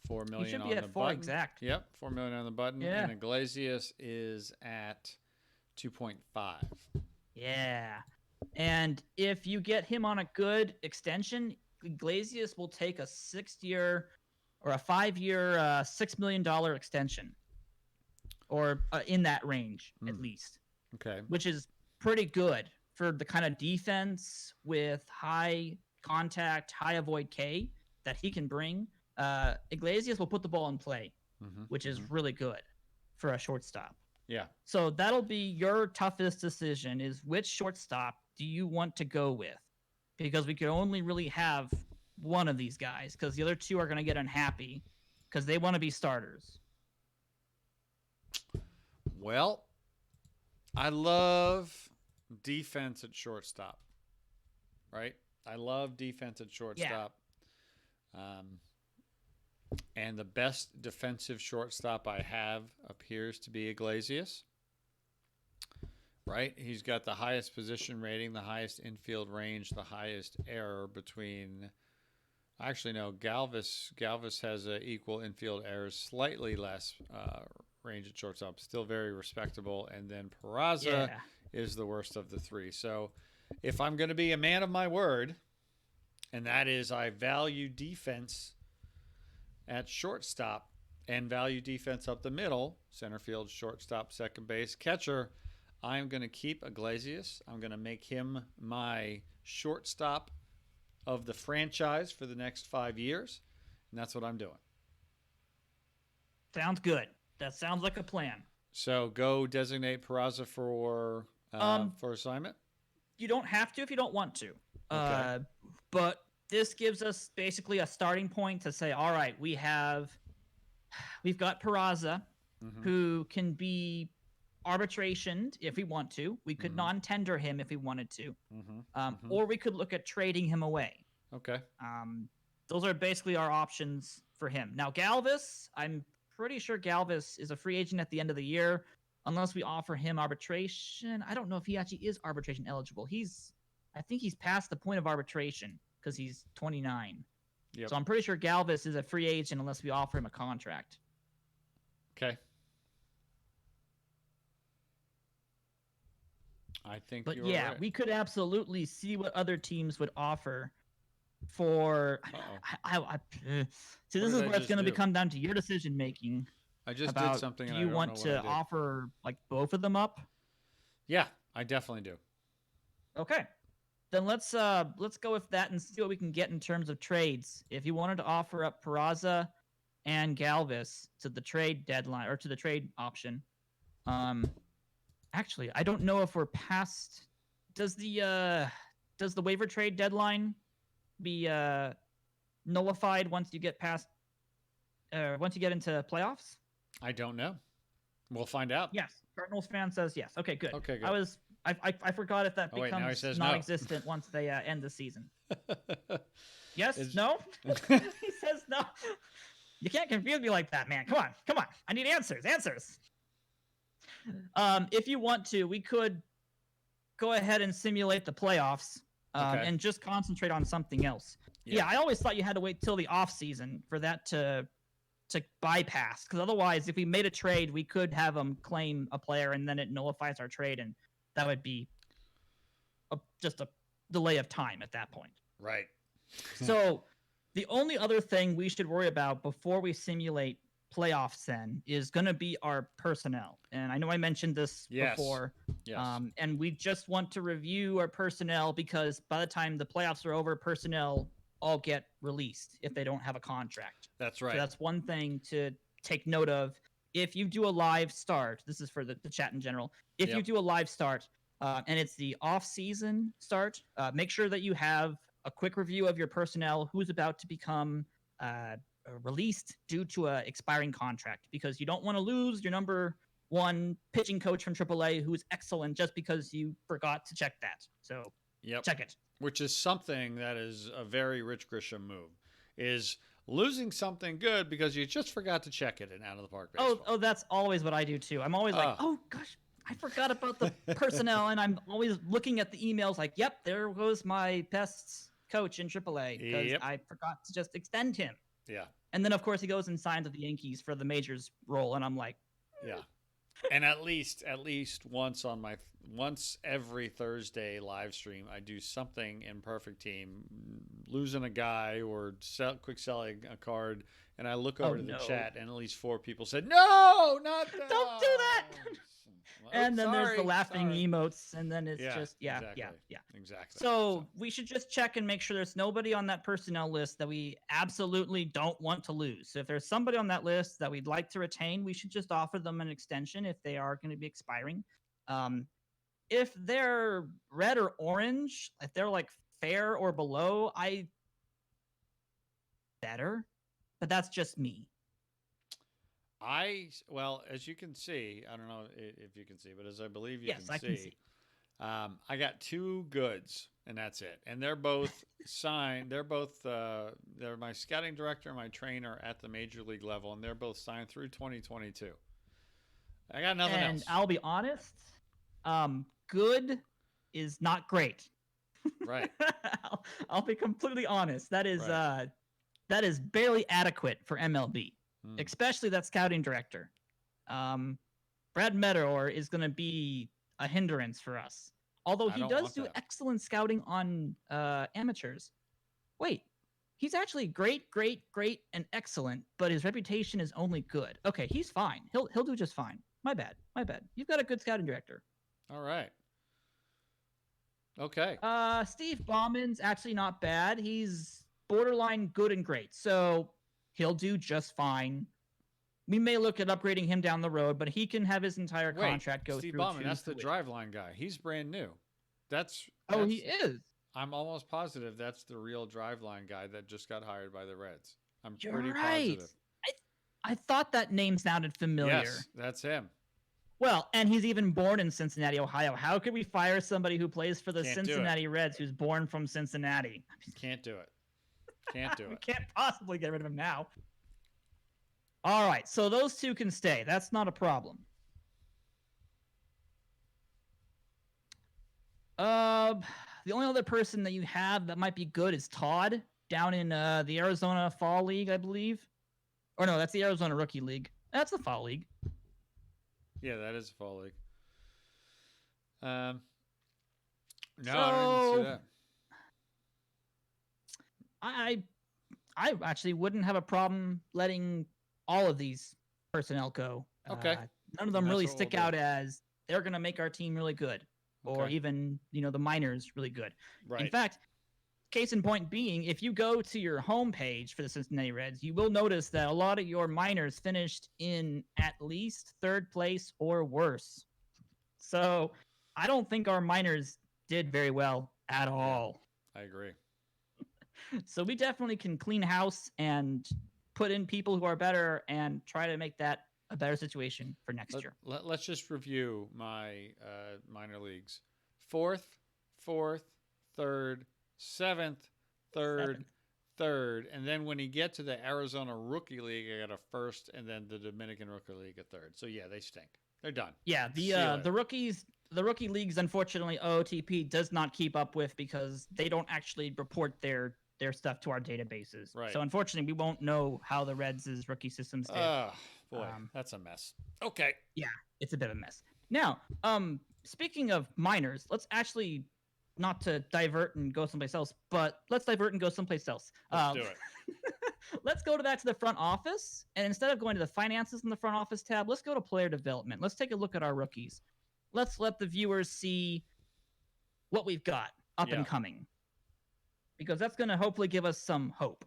4 million. He should be at 4 button. Exact. Yep, 4 million on the button. Yeah. And Iglesias is at 2.5. Yeah. And if you get him on a good extension, Iglesias will take a 6-year or a 5-year, $6 million extension, or in that range at least. Okay. Which is pretty good for the kind of defense with high contact, high avoid K that he can bring. Iglesias will put the ball in play, which is really good for a shortstop. Yeah. So that'll be your toughest decision, is which shortstop do you want to go with? Because we could only really have one of these guys, because the other two are going to get unhappy because they want to be starters. Well, I love defense at shortstop, right? I love defense at shortstop. Yeah. And the best defensive shortstop I have appears to be Iglesias, right? He's got the highest position rating, the highest infield range, the highest error between. Actually, no, Galvis has equal infield errors, slightly less range at shortstop, still very respectable. And then Peraza is the worst of the three. So if I'm going to be a man of my word, and that is I value defense at shortstop and value defense up the middle, center field, shortstop, second base, catcher, I'm going to keep Iglesias. I'm going to make him my shortstop of the franchise for the next 5 years, and that's what I'm doing. Sounds good. That sounds like a plan. So go designate Peraza for assignment? You don't have to if you don't want to. Okay. But this gives us basically a starting point to say, all right, we've got Peraza, who can be arbitrationed if we want to. We could non-tender him if we wanted to. Or we could look at trading him away. Okay. Those are basically our options for him. Now, Galvis, I'm pretty sure Galvis is a free agent at the end of the year, unless we offer him arbitration. I don't know if he actually is arbitration eligible. I think he's past the point of arbitration because he's 29. Yep. So I'm pretty sure Galvis is a free agent unless we offer him a contract. Okay. I think but you're right. We could absolutely see what other teams would offer for. See, this is where it's going to come down to your decision making. I just did something. Do you want to offer like both of them up? Yeah, I definitely do. Okay, then let's go with that and see what we can get in terms of trades. If you wanted to offer up Peraza and Galvis to the trade deadline or to the trade option, actually, I don't know if we're past. Does the waiver trade deadline be nullified once you get past? Once you get into playoffs? I don't know. We'll find out. Yes, Cardinals fan says yes. Okay, good. Okay, good. I was I forgot if that Oh, wait, now he becomes says no. non-existent once they end the season. Yes? It's- No? He says no. You can't confuse me like that, man. Come on. I need answers. If you want to, we could go ahead and simulate the playoffs Okay. and just concentrate on something else. Yeah, I always thought you had to wait till the off season for that to bypass, because otherwise, if we made a trade, we could have them claim a player and then it nullifies our trade, and that would be just a delay of time at that point. Right. So the only other thing we should worry about before we simulate playoffs then is going to be our personnel. And I know I mentioned this before. Yes. And we just want to review our personnel, because by the time the playoffs are over, personnel all get released if they don't have a contract. That's right. So that's one thing to take note of. If you do a live start, this is for the chat in general. If you do a live start and it's the off-season start, make sure that you have a quick review of your personnel who's about to become released due to an expiring contract, because you don't want to lose your number one pitching coach from AAA who's excellent just because you forgot to check that. So check it. Which is something that is a very Rich Grisham move, is losing something good because you just forgot to check it in Out of the Park Baseball. Oh, that's always what I do too. I'm always like, oh gosh, I forgot about the personnel, and I'm always looking at the emails like, yep, there goes my best coach in AAA because I forgot to just extend him. Yeah. And then of course he goes and signs with the Yankees for the majors role, and I'm like, yeah. And at least once every Thursday live stream, I do something in Perfect Team, losing a guy or quick selling a card, and I look over to the chat, and at least 4 people said, "No, not that. Don't do that." And then there's the laughing emotes, and then it's Exactly. So we should just check and make sure there's nobody on that personnel list that we absolutely don't want to lose. So if there's somebody on that list that we'd like to retain, we should just offer them an extension if they are going to be expiring. If they're red or orange, if they're like fair or below, better, but that's just me. Well, as you can see, I don't know if you can see, but as I believe you can see, I got 2 goods, and that's it. And they're both signed. They're my scouting director and my trainer at the major league level, and they're both signed through 2022. I got nothing else. And I'll be honest, good is not great. Right. I'll be completely honest. That is barely adequate for MLB. Especially that scouting director. Brad Meador is going to be a hindrance for us. Although he does do excellent scouting on amateurs. Wait, he's actually great, and excellent, but his reputation is only good. Okay, he's fine. He'll do just fine. My bad. You've got a good scouting director. All right. Okay. Steve Bauman's actually not bad. He's borderline good and great. So he'll do just fine. We may look at upgrading him down the road, but he can have his entire contract go Steve through. Bauman, that's the driveline guy. He's brand new. He is. I'm almost positive that's the real driveline guy that just got hired by the Reds. You're pretty right. positive. I thought that name sounded familiar. Yes, that's him. Well, and he's even born in Cincinnati, Ohio. How could we fire somebody who plays for the Cincinnati Reds who's born from Cincinnati? Can't do it. Can't do it. We can't possibly get rid of him now. All right, so those 2 can stay. That's not a problem. The only other person that you have that might be good is Todd down in the Arizona Fall League, I believe. Or no, that's the Arizona Rookie League. That's the Fall League. Yeah, that is a Fall League. No, I didn't see that. I actually wouldn't have a problem letting all of these personnel go. Okay. None of them really stick out as they're going to make our team really good, or even the minors really good. Right. In fact, case in point being, if you go to your homepage for the Cincinnati Reds, you will notice that a lot of your minors finished in at least 3rd place or worse. So I don't think our minors did very well at all. I agree. So we definitely can clean house and put in people who are better and try to make that a better situation for next year. Let's just review my minor leagues. fourth, fourth, third, seventh, third, Seventh. third, and then when you get to the Arizona Rookie League, I got a first, and then the Dominican Rookie League a third. So yeah, they stink. They're done. Yeah, the rookie leagues, unfortunately, OOTP does not keep up with because they don't actually report their stuff to our databases. Right. So unfortunately, we won't know how the Reds' rookie systems did. Oh boy, that's a mess. Okay. Yeah, it's a bit of a mess. Now, speaking of minors, let's actually not to divert and go someplace else, but let's divert and go someplace else. Let's do it. Let's go to the front office, and instead of going to the finances in the front office tab, let's go to player development. Let's take a look at our rookies. Let's let the viewers see what we've got up and coming, because that's going to hopefully give us some hope.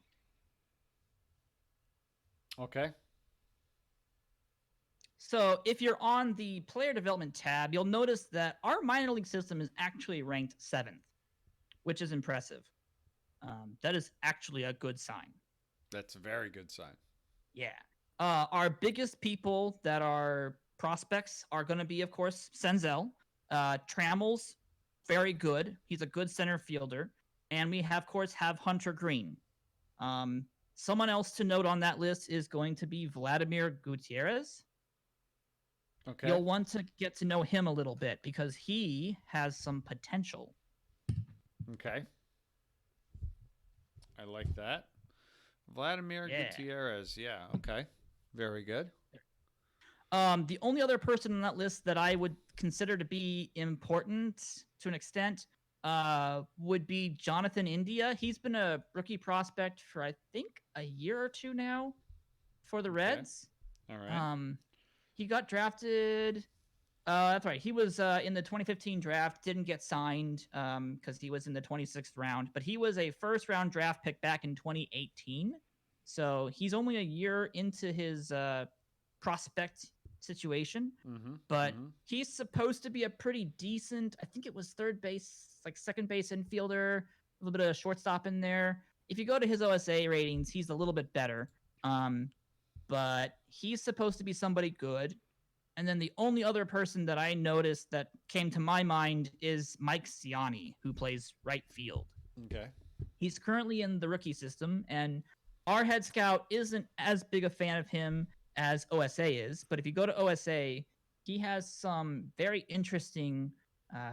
Okay. So if you're on the player development tab, you'll notice that our minor league system is actually ranked 7th, which is impressive. That is actually a good sign. That's a very good sign. Yeah. Our biggest people that are prospects are going to be, of course, Senzel. Trammell's very good. He's a good center fielder. And we, of course, have Hunter Green. Someone else to note on that list is going to be Vladimir Gutierrez. Okay. You'll want to get to know him a little bit because he has some potential. Okay. I like that. Vladimir Gutierrez. Yeah. Okay. Very good. The only other person on that list that I would consider to be important to an extent would be Jonathan India. He's been a rookie prospect for, I think, a year or two now for the Reds. All right. He got drafted. That's right. He was in the 2015 draft, didn't get signed because he was in the 26th round, but he was a first-round draft pick back in 2018. So he's only a year into his prospect situation, but he's supposed to be a pretty decent, I think it was third base, like second base infielder, a little bit of shortstop in there. If you go to his OSA ratings, he's a little bit better. But he's supposed to be somebody good. And then the only other person that I noticed that came to my mind is Mike Ciani, who plays right field. Okay. He's currently in the rookie system, and our head scout isn't as big a fan of him as OSA is. But if you go to OSA, he has some very interesting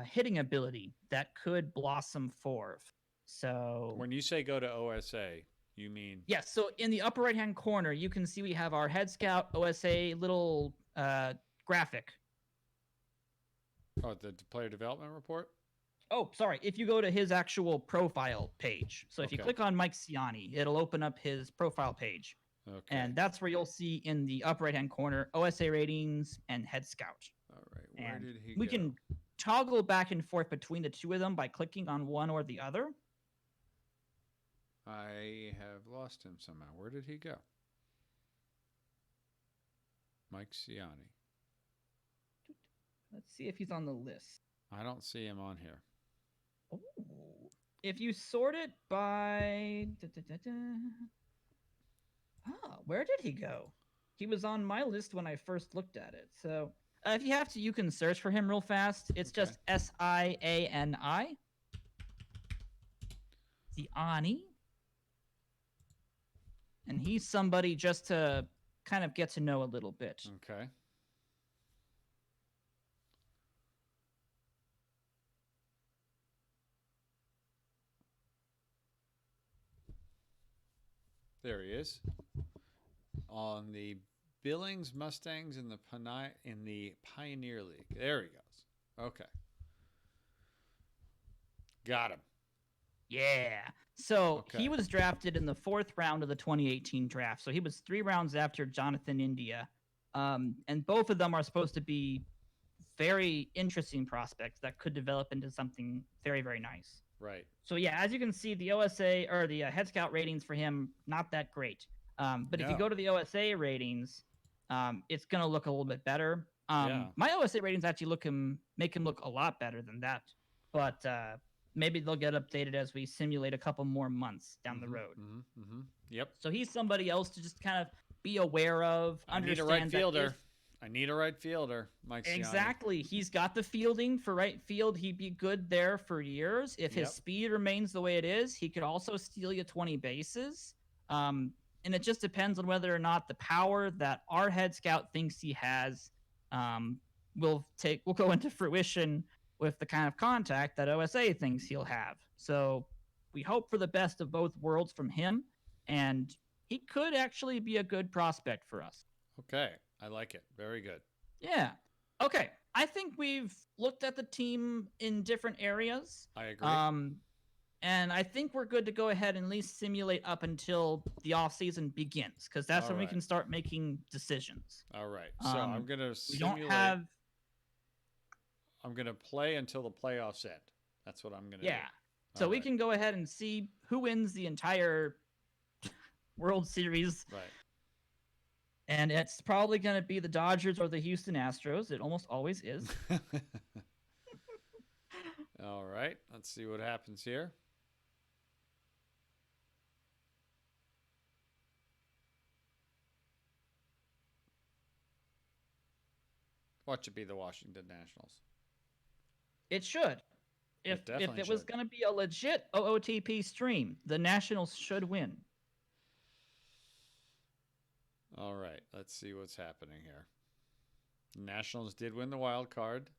hitting ability that could blossom forth. So when you say go to OSA, you mean? Yes. So in the upper right-hand corner, you can see we have our head scout OSA little graphic. Oh, the player development report? Oh, sorry. If you go to his actual profile page. So if you click on Mike Ciani, it'll open up his profile page. Okay. And that's where you'll see in the upper right-hand corner OSA ratings and head scout. All right. Where did he go? We can toggle back and forth between the two of them by clicking on one or the other. I have lost him somehow. Where did he go? Mike Ciani. Let's see if he's on the list. I don't see him on here. Oh. If you sort it by... where did he go? He was on my list when I first looked at it. So if you have to, you can search for him real fast. It's just Siani. Ciani. And he's somebody just to kind of get to know a little bit. Okay. There he is. On the Billings Mustangs in the Pioneer League. There he goes. Okay. Got him. Yeah. So he was drafted in the 4th round of the 2018 draft. So he was 3 rounds after Jonathan India. And both of them are supposed to be very interesting prospects that could develop into something very, very nice. Right. So yeah, as you can see, the OSA or the head scout ratings for him, not that great. But if you go to the OSA ratings, it's going to look a little bit better. My OSA ratings actually make him look a lot better than that. But maybe they'll get updated as we simulate a couple more months down the road. Yep. So he's somebody else to just kind of be aware of. I need a right fielder. I need a right fielder, Mike Siani. Exactly. He's got the fielding for right field. He'd be good there for years. If his speed remains the way it is, he could also steal you 20 bases. And it just depends on whether or not the power that our head scout thinks he has will go into fruition with the kind of contact that OSA thinks he'll have. So we hope for the best of both worlds from him, and he could actually be a good prospect for us. Okay. I like it. Very good. Yeah. Okay. I think we've looked at the team in different areas. I agree. And I think we're good to go ahead and at least simulate up until the offseason begins, because that's when we can start making decisions. All right. So I'm going to simulate. We don't have... I'm going to play until the playoffs end. That's what I'm going to do. Yeah. So we can go ahead and see who wins the entire World Series. Right. And it's probably going to be the Dodgers or the Houston Astros. It almost always is. All right. Let's see what happens here. Watch it be the Washington Nationals. It should. If it was going to be a legit OOTP stream, the Nationals should win. All right, let's see what's happening here. The Nationals did win the wild card.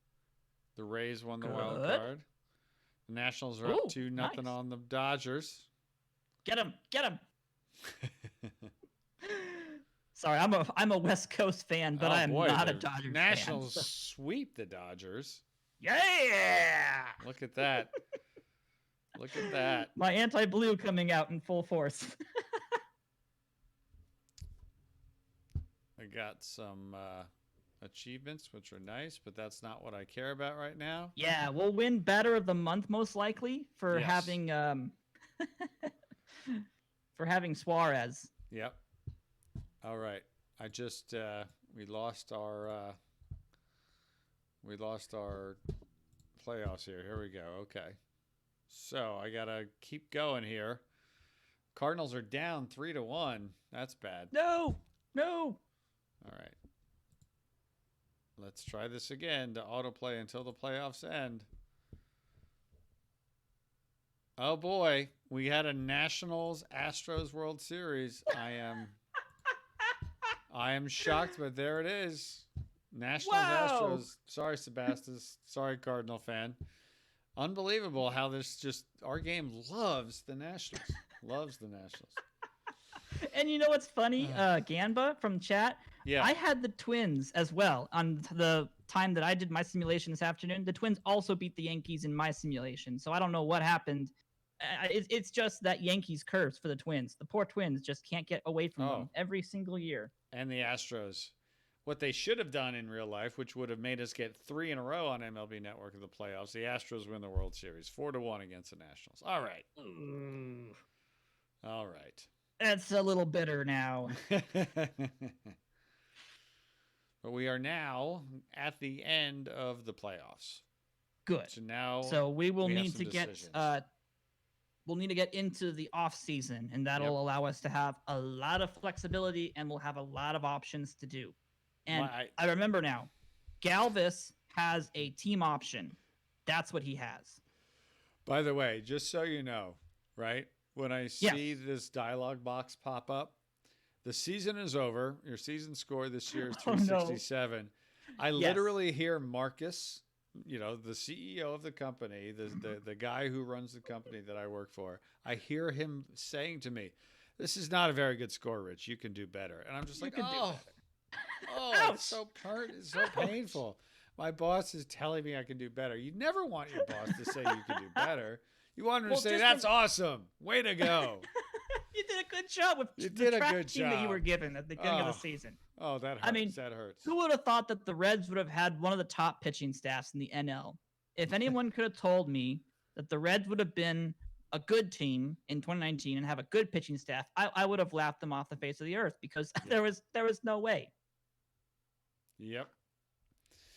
The Rays won the wild card. The Nationals are up 2-0 on the Dodgers. Get him! Get him! Sorry, I'm a West Coast fan, but I am not a Dodgers fan. Nationals sweep the Dodgers. Yeah! Look at that. Look at that. My anti-blue coming out in full force. I got some achievements, which are nice, but that's not what I care about right now. Yeah, we'll win Batter of the Month most likely for having for having Suarez. Yep. All right. I just we lost our playoffs here. Here we go. Okay. So I gotta keep going here. Cardinals are down 3-1. That's bad. No. All right. Let's try this again to autoplay until the playoffs end. Oh boy, we had a Nationals Astros World Series. I am shocked, but there it is. Nationals Astros. Sorry, Sebastis. Sorry, Cardinal fan. Unbelievable how our game loves the Nationals. Loves the Nationals. And you know what's funny? Ganba from chat. Yeah. I had the Twins as well on the time that I did my simulation this afternoon. The Twins also beat the Yankees in my simulation. So I don't know what happened. It's just that Yankees curse for the Twins. The poor Twins just can't get away from them every single year. And the Astros. What they should have done in real life, which would have made us get 3 in a row on MLB Network of the playoffs, the Astros win the World Series 4-1 against the Nationals. All right. All right. That's a little bitter now. But we are now at the end of the playoffs. Good. So we will need to get we'll need to get into the off season, and that'll allow us to have a lot of flexibility, and we'll have a lot of options to do. And I remember now, Galvis has a team option. That's what he has. By the way, just so you know, right? When I see this dialogue box pop up, the season is over. Your season score this year is 367. I literally hear Marcus, the CEO of the company, the guy who runs the company that I work for. I hear him saying to me, "This is not a very good score, Rich. You can do better." And I'm just like, it's so it's so painful. My boss is telling me I can do better. You never want your boss to say you can do better. You want him to say, "That's awesome. Way to go." You did a good job with the track team that you were given at the beginning of the season. Oh, that hurts. That hurts. Who would have thought that the Reds would have had one of the top pitching staffs in the NL? If anyone could have told me that the Reds would have been a good team in 2019 and have a good pitching staff, I would have laughed them off the face of the earth, because there was no way. Yep.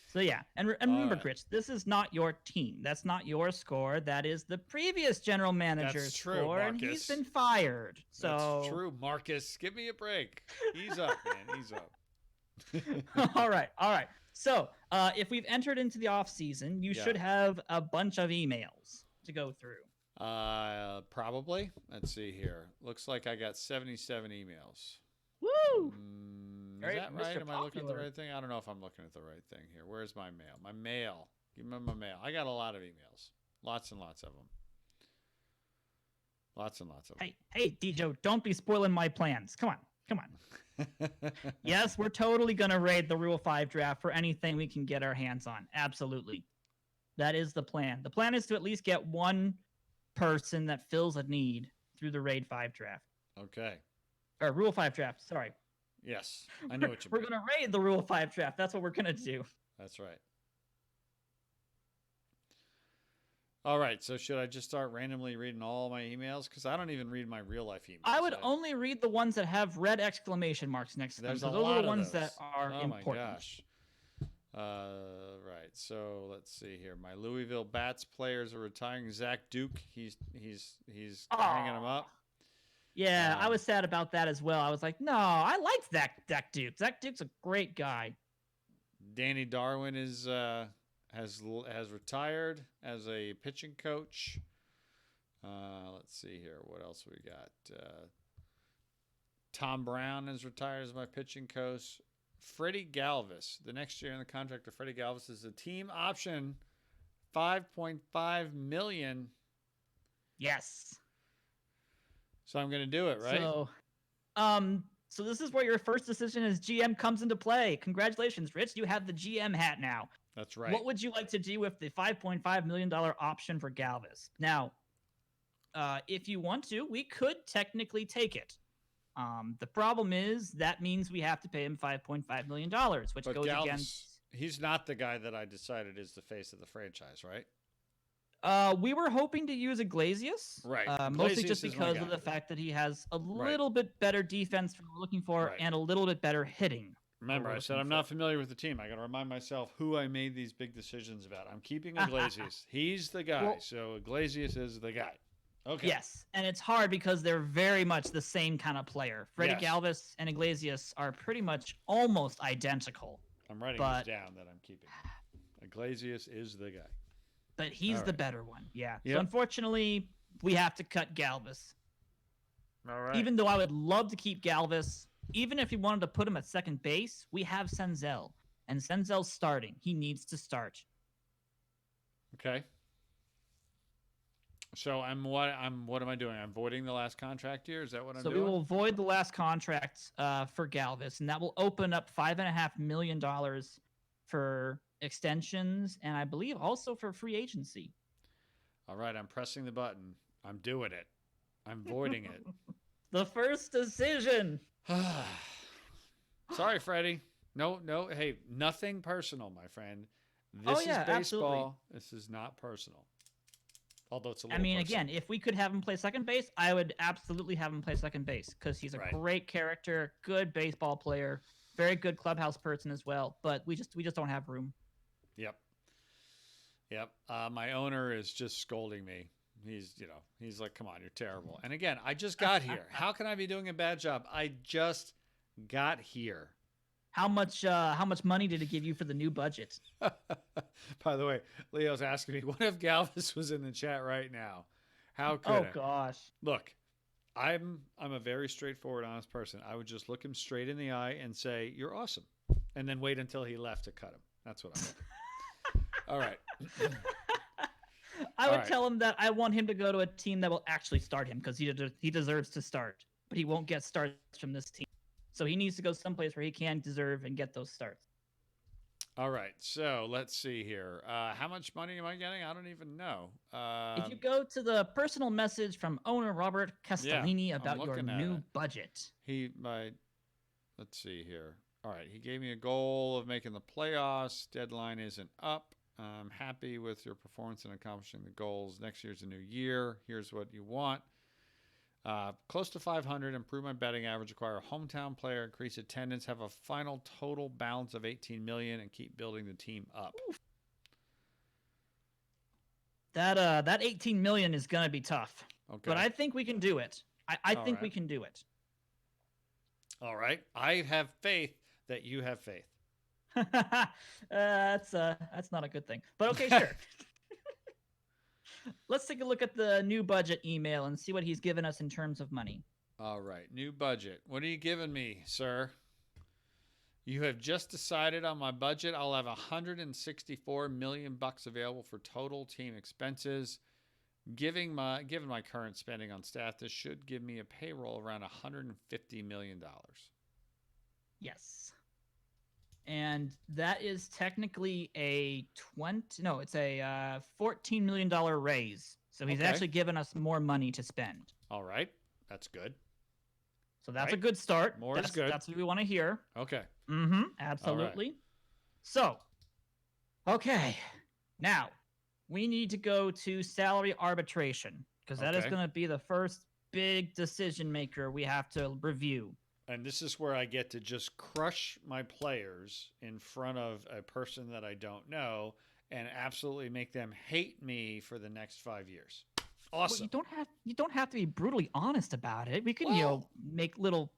So yeah, and remember, Rich, this is not your team. That's not your score. That is the previous general manager's score, Marcus. And he's been fired. So that's true, Marcus. Give me a break. Ease up, man. Ease up. All right. So, if we've entered into the off season, you Yeah. should have a bunch of emails to go through. Probably. Let's see here. Looks like I got 77 emails. Woo! Is Very that right? Mr. Am I looking at the Popular. right thing? I don't know if I'm looking at the right thing here. Where's my mail? My mail. Give me my mail. I got a lot of emails. Lots and lots of them. Lots and lots of them. Hey, Dijo, don't be spoiling my plans. Come on. Yes, we're totally gonna raid the Rule 5 draft for anything we can get our hands on. Absolutely. That is the plan. The plan is to at least get one person that fills a need through the Raid 5 draft. Okay. Or Rule 5 draft, sorry. Yes, I know what you We're mean. gonna raid the Rule 5 draft. That's what we're gonna do. That's right. All right. So should I just start randomly reading all my emails? Because I don't even read my real life emails. I would only read the ones that have red exclamation marks next to them. There's a Those lot are the of ones those. that are Oh important. my gosh. Right. So let's see here. My Louisville Bats players are retiring. Zach Duke. He's hanging them up. Yeah, I was sad about that as well. I was like, no, I liked Zach Duke. Zach Duke's a great guy. Danny Darwin has retired as a pitching coach. Let's see here. What else we got? Tom Brown is retired as my pitching coach. Freddie Galvis. The next year in the contract of Freddie Galvis is a team option, $5.5 million. Yes. So I'm going to do it, right? So this is where your first decision as GM comes into play. Congratulations, Rich. You have the GM hat now. That's right. What would you like to do with the $5.5 million option for Galvis? Now, if you want to, we could technically take it. The problem is that means we have to pay him $5.5 million, which But goes Galvis, against. he's not the guy that I decided is the face of the franchise, right? We were hoping to use Iglesias, Right. mostly just Iglesias is my because of guy. the fact that he has a little bit better defense than we're looking for Right. and a little bit better hitting. Remember, I said I'm not familiar with the team. I got to remind myself who I made these big decisions about. I'm keeping Iglesias. He's the guy. Well- So Iglesias is the guy. Okay. Yes, and it's hard because they're very much the same kind of player. Freddie Yes. Galvis and Iglesias are pretty much almost identical, I'm writing But- this down that I'm keeping. Iglesias is the guy. but he's All the right. better one. Yeah. Yep. So unfortunately, we have to cut Galvis. All right. Even though I would love to keep Galvis, even if we wanted to put him at second base, we have Senzel, and Senzel's starting. He needs to start. Okay. So what am I doing? I'm voiding the last contract year. Is that what I'm So doing? we will void the last contract for Galvis, and that will open up $5.5 million for extensions, and I believe also for free agency. All right. I'm pressing the button. I'm doing it. I'm voiding it. The first decision. Sorry, Freddie. No. Hey, nothing personal, my friend. Oh, This is yeah, baseball. absolutely. This is not personal. Although it's a I little mean, personal. again, if we could have him play second base, I would absolutely have him play second base because he's a Right. great character, good baseball player, very good clubhouse person as well. But we just don't have room. Yep. My owner is just scolding me. He's like, "Come on, you're terrible." And again, I just got here. How can I be doing a bad job? I just got here. How much money did it give you for the new budget? By the way, Leo's asking me, "What if Galvis was in the chat right now? How could Oh it?" gosh. Look, I'm a very straightforward, honest person. I would just look him straight in the eye and say, "You're awesome," and then wait until he left to cut him. That's what I would do. All right. I would right. tell him that I want him to go to a team that will actually start him because he deserves to start, but he won't get starts from this team. So he needs to go someplace where he can deserve and get those starts. All right. So let's see here. How much money am I getting? I don't even know. If you go to the personal message from owner Robert Castellini I'm about your looking at new it. budget. Let's see here. All right. He gave me a goal of making the playoffs. Deadline isn't up. I'm happy with your performance in accomplishing the goals. Next year's a new year. Here's what you want. Close to 500, improve my betting average, acquire a hometown player, increase attendance, have a final total balance of 18 million, and keep building the team up. That 18 million is gonna be tough, Okay. but I think we can do it. I think we right. can do it. All right. I have faith that you have faith. That's not a good thing. But okay, sure. Let's take a look at the new budget email and see what he's given us in terms of money. All right, new budget. What are you giving me, sir? You have just decided on my budget. I'll have 164 million bucks available for total team expenses. Given my current spending on staff, this should give me a payroll around 150 million dollars. Yes. And that is technically a $14 million raise. So he's actually given us more money to spend. All right. That's good. So that's a good start. More is good. That's what we want to hear. Okay. Absolutely. Right. So, okay. Now, we need to go to salary arbitration because that is going to be the first big decision maker we have to review. And this is where I get to just crush my players in front of a person that I don't know and absolutely make them hate me for the next 5 years. Awesome. Well, you don't have to be brutally honest about it. We can, make little,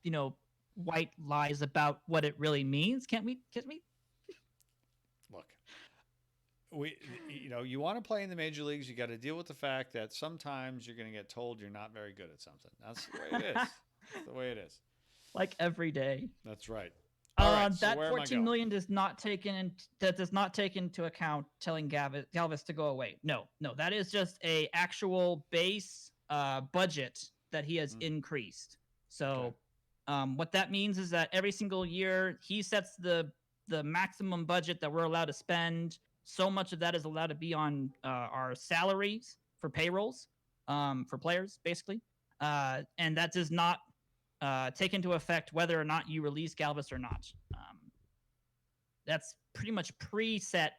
white lies about what it really means. Can't we? Look, you want to play in the major leagues, you got to deal with the fact that sometimes you're going to get told you're not very good at something. That's the way it is. That's the way it is. Like every day. That's right. All right, so that 14 million does not take into account telling Galvis to go away. No, that is just a actual base budget that he has increased. So what that means is that every single year he sets the maximum budget that we're allowed to spend. So much of that is allowed to be on our salaries for payrolls for players, basically. And that does not take into effect whether or not you release Galvis or not. That's pretty much preset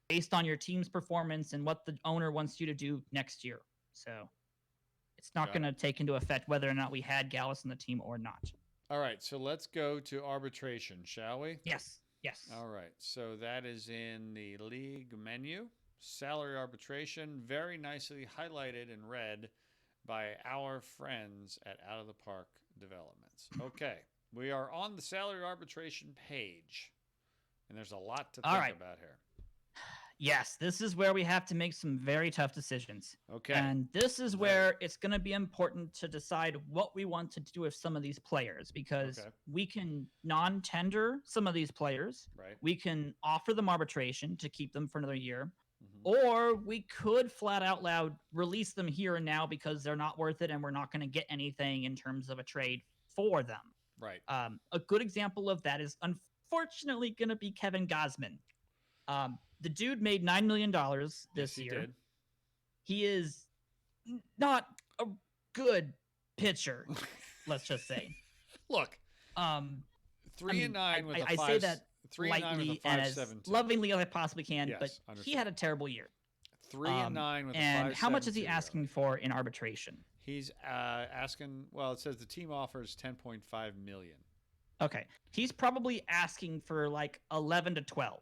based on your team's performance and what the owner wants you to do next year. So it's not going to take into effect whether or not we had Galvis on the team or not. All right, so let's go to arbitration, shall we? Yes. All right, so that is in the league menu. Salary arbitration, very nicely highlighted in red by our friends at Out of the Park Developments. Okay, we are on the salary arbitration page, and there's a lot to think about here. Yes, this is where we have to make some very tough decisions. Okay. And this is where it's going to be important to decide what we want to do with some of these players, because we can non-tender some of these players. Right. We can offer them arbitration to keep them for another year. Or we could flat out loud release them here and now because they're not worth it and we're not going to get anything in terms of a trade for them. Right. A good example of that is unfortunately going to be Kevin Gausman. The dude made $9 million this year. Did. He is not a good pitcher, let's just say. Look, 3-9 with a 5. I say that lightly and as lovingly as I possibly can, but he had a terrible year. 3-9 with a 5. And how much is he asking for in arbitration? He's asking. Well, it says the team offers $10.5 million. Okay, he's probably asking for like 11 to 12.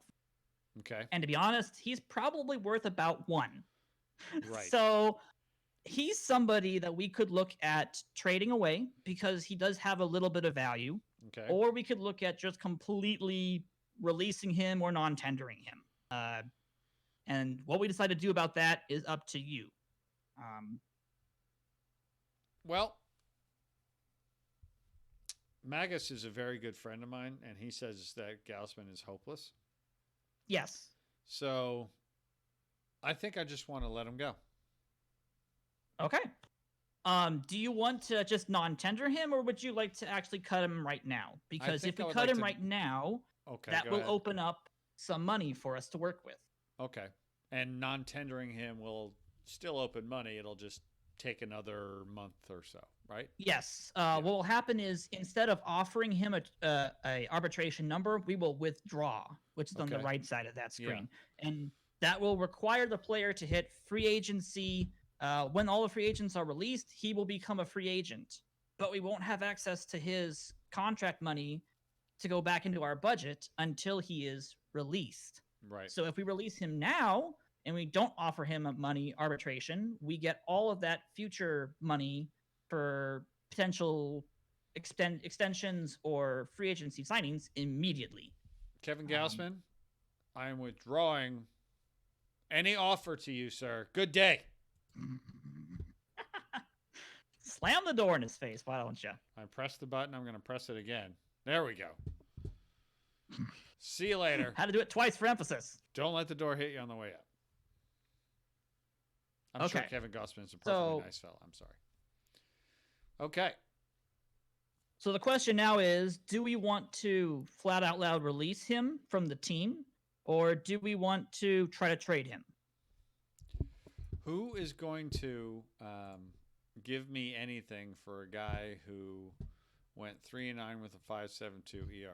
Okay. And to be honest, he's probably worth about 1. Right. So he's somebody that we could look at trading away because he does have a little bit of value. Okay. Or we could look at just completely releasing him or non-tendering him. And what we decide to do about that is up to you. Well, Magus is a very good friend of mine, and he says that Gausman is hopeless. Yes. So I think I just want to let him go. Okay. Do you want to just non-tender him, or would you like to actually cut him right now? Because if we cut him right now, that will open up some money for us to work with. Okay. And non-tendering him will still open money. It'll just take another month or so, right? Yes. What will happen is instead of offering him a arbitration number, we will withdraw, which is on the right side of that screen. Yeah. And that will require the player to hit free agency. When all the free agents are released, he will become a free agent, but we won't have access to his contract money to go back into our budget until he is released. Right. So if we release him now and we don't offer him a money arbitration, we get all of that future money for potential extensions or free agency signings immediately. Kevin Gausman, I am withdrawing any offer to you, sir. Good day. Slam the door in his face, why don't you? I pressed the button. I'm going to press it again. There we go. See you later. Had to do it twice for emphasis. Don't let the door hit you on the way up. I'm sure Kevin Gausman is a perfectly nice fellow. I'm sorry. Okay. So the question now is, do we want to flat out loud release him from the team, or do we want to try to trade him? Who is going to give me anything for a guy who went 3-9 with a 5.72 ERA?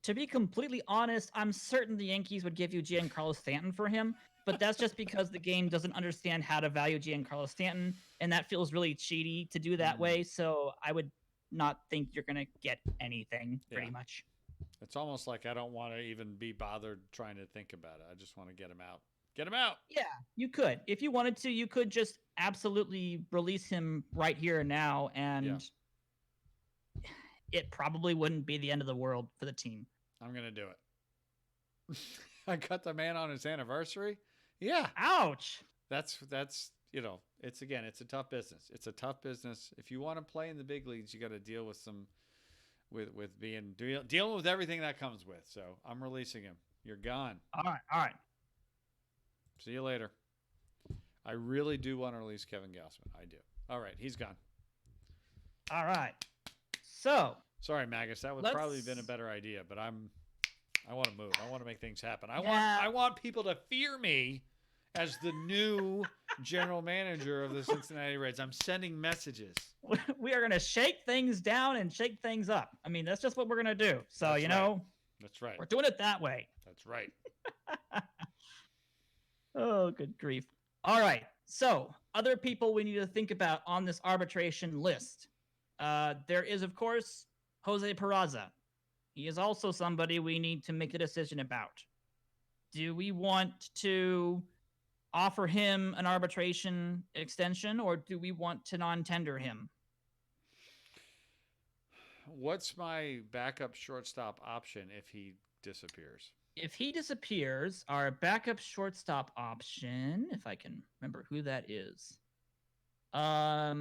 To be completely honest, I'm certain the Yankees would give you Giancarlo Stanton for him, but that's just because the game doesn't understand how to value Giancarlo Stanton, and that feels really cheaty to do that way, so I would not think you're going to get anything, pretty much. It's almost like I don't want to even be bothered trying to think about it. I just want to get him out. Get him out! Yeah, you could. If you wanted to, you could just absolutely release him right here and now, and it probably wouldn't be the end of the world for the team. I'm going to do it. I got the man on his anniversary. Yeah. Ouch. That's it's a tough business. It's a tough business. If you want to play in the big leagues, you got to deal with dealing with everything that comes with. So I'm releasing him. You're gone. All right. See you later. I really do want to release Kevin Gausman. I do. All right, he's gone. All right. So sorry, Magus. That would probably have been a better idea, but I want to move. I want to make things happen. I want people to fear me as the new general manager of the Cincinnati Reds. I'm sending messages. We are going to shake things down and shake things up. I mean, that's just what we're going to do. So, that's right. We're doing it that way. That's right. Oh, good grief. All right. So, other people we need to think about on this arbitration list. There is, of course, Jose Peraza. He is also somebody we need to make a decision about. Do we want to offer him an arbitration extension, or do we want to non-tender him? What's my backup shortstop option if he disappears? If he disappears, our backup shortstop option, if I can remember who that is, I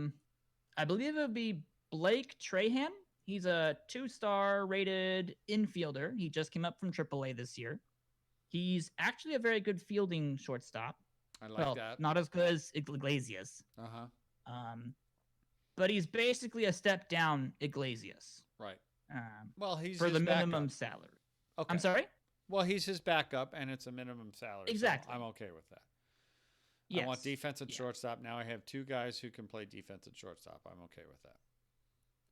believe it would be Blake Trahan. He's a 2-star rated infielder. He just came up from AAA this year. He's actually a very good fielding shortstop. I like that. Not as good as Iglesias. But he's basically a step down Iglesias. Right. Well, he's for the minimum salary. Okay. I'm sorry? Well, he's his backup, and it's a minimum salary. Exactly. So I'm okay with that. Yes. I want defense and shortstop. Now I have 2 guys who can play defense and shortstop. I'm okay with that.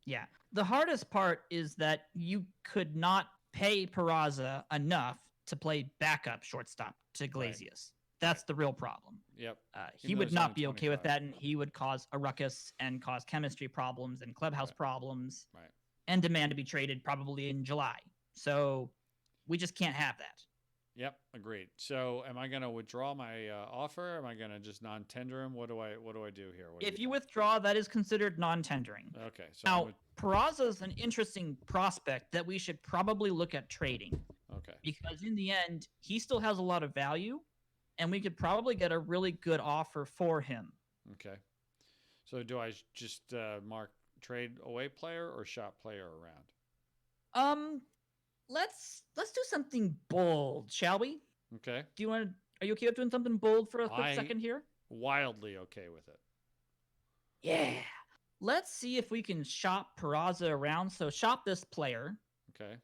Yeah. The hardest part is that you could not pay Peraza enough to play backup shortstop to Iglesias. Right. That's the real problem. Yep. He would not be okay with that, and he would cause a ruckus and cause chemistry problems and clubhouse problems and demand to be traded probably in July. So we just can't have that. Yep, agreed. So am I going to withdraw my offer? Am I going to just non-tender him? What do I do here? If you withdraw, that is considered non-tendering. Okay. So now, Peraza's an interesting prospect that we should probably look at trading. Okay. Because in the end, he still has a lot of value, and we could probably get a really good offer for him. Okay. So do I just mark trade away player or shop player around? Let's do something bold, shall we? Okay. Are you okay with doing something bold for a quick second here? Wildly okay with it. Yeah. Let's see if we can shop Peraza around. So shop this player. Okay.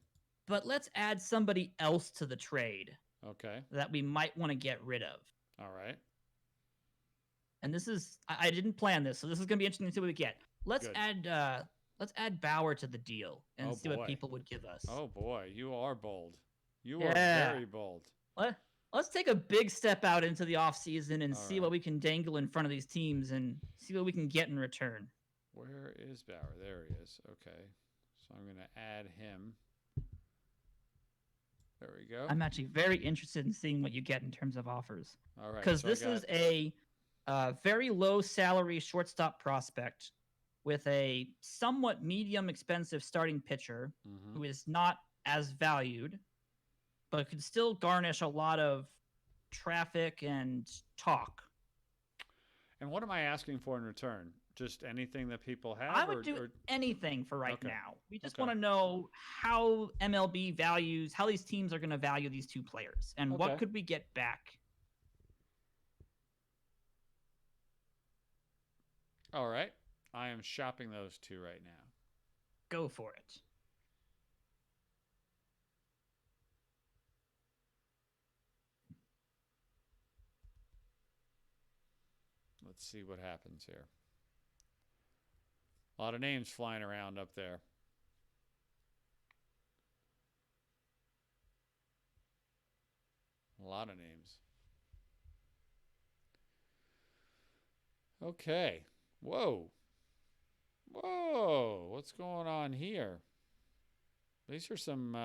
But let's add somebody else to the trade. Okay. That we might want to get rid of. All right. And this is, I didn't plan this, so this is going to be interesting to see what we get. Let's add Bauer to the deal and see what people would give us. Oh boy, you are bold. You are very bold. Let's take a big step out into the offseason and see what we can dangle in front of these teams and see what we can get in return. Where is Bauer? There he is. Okay. So I'm going to add him. There we go. I'm actually very interested in seeing what you get in terms of offers. All right. Because this is a very low salary shortstop prospect with a somewhat medium expensive starting pitcher Mm-hmm. who is not as valued, but could still garnish a lot of traffic and talk. And what am I asking for in return? Just anything that people I have, would do or anything for right okay, now. We just okay, want to know how MLB values, how these teams are going to value these two players, and what okay. could we get back. All right. I am shopping those two right now. Go for it. Let's see what happens here. A lot of names flying around up there. A lot of names. Okay. Whoa. Whoa. What's going on here? These are some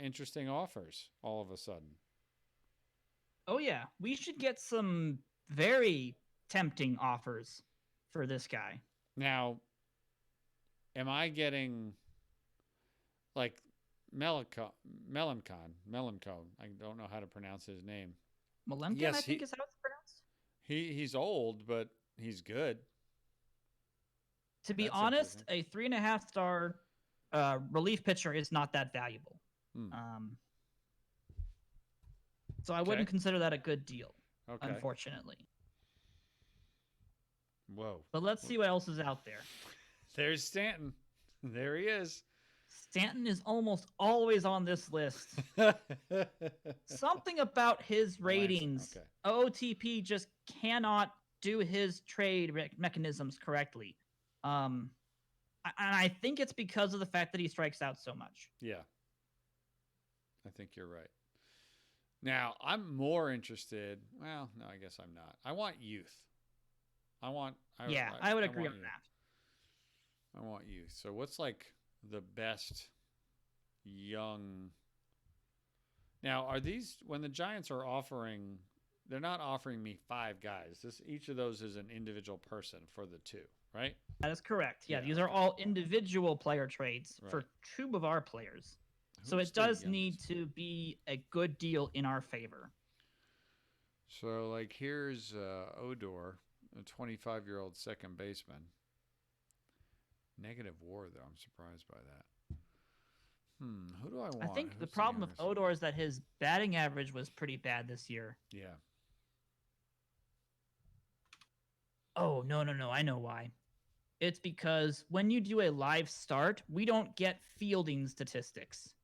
interesting offers all of a sudden. Oh yeah, we should get some very tempting offers for this guy. Now, am I getting like Melancon? I don't know how to pronounce his name. Malemkin, I Yes, think is how it's pronounced. he's old, but he's good. To be That's honest, interesting. a 3.5 star relief pitcher is not that valuable. Hmm. So I Okay. wouldn't consider that a good deal, Okay. unfortunately. Whoa. But let's see what else is out there. There's Stanton. There he is. Stanton is almost always on this list. Something about his ratings. Okay. OOTP just cannot do his trade mechanisms correctly. And I think it's because of the fact that he strikes out so much. Yeah. I think you're right. Now, I'm more interested. Well, no, I guess I'm not. I want youth. I would agree on that. I want youth. So, what's like the best young? Now, are these when the Giants are offering? They're not offering me 5 guys. Each of those is an individual person for the 2, right? That is correct. Yeah, Yeah, these are all individual player trades for 2 of our players. So Who's it the does youngest? need to be a good deal in our favor. So, like, here's Odor, a 25-year-old second baseman. Negative WAR, though. I'm surprised by that. Who do I want? I think the Who's problem with youngest one? Odor is that his batting average was pretty bad this year. Yeah. Oh, no. I know why. It's because when you do a live start, we don't get fielding statistics.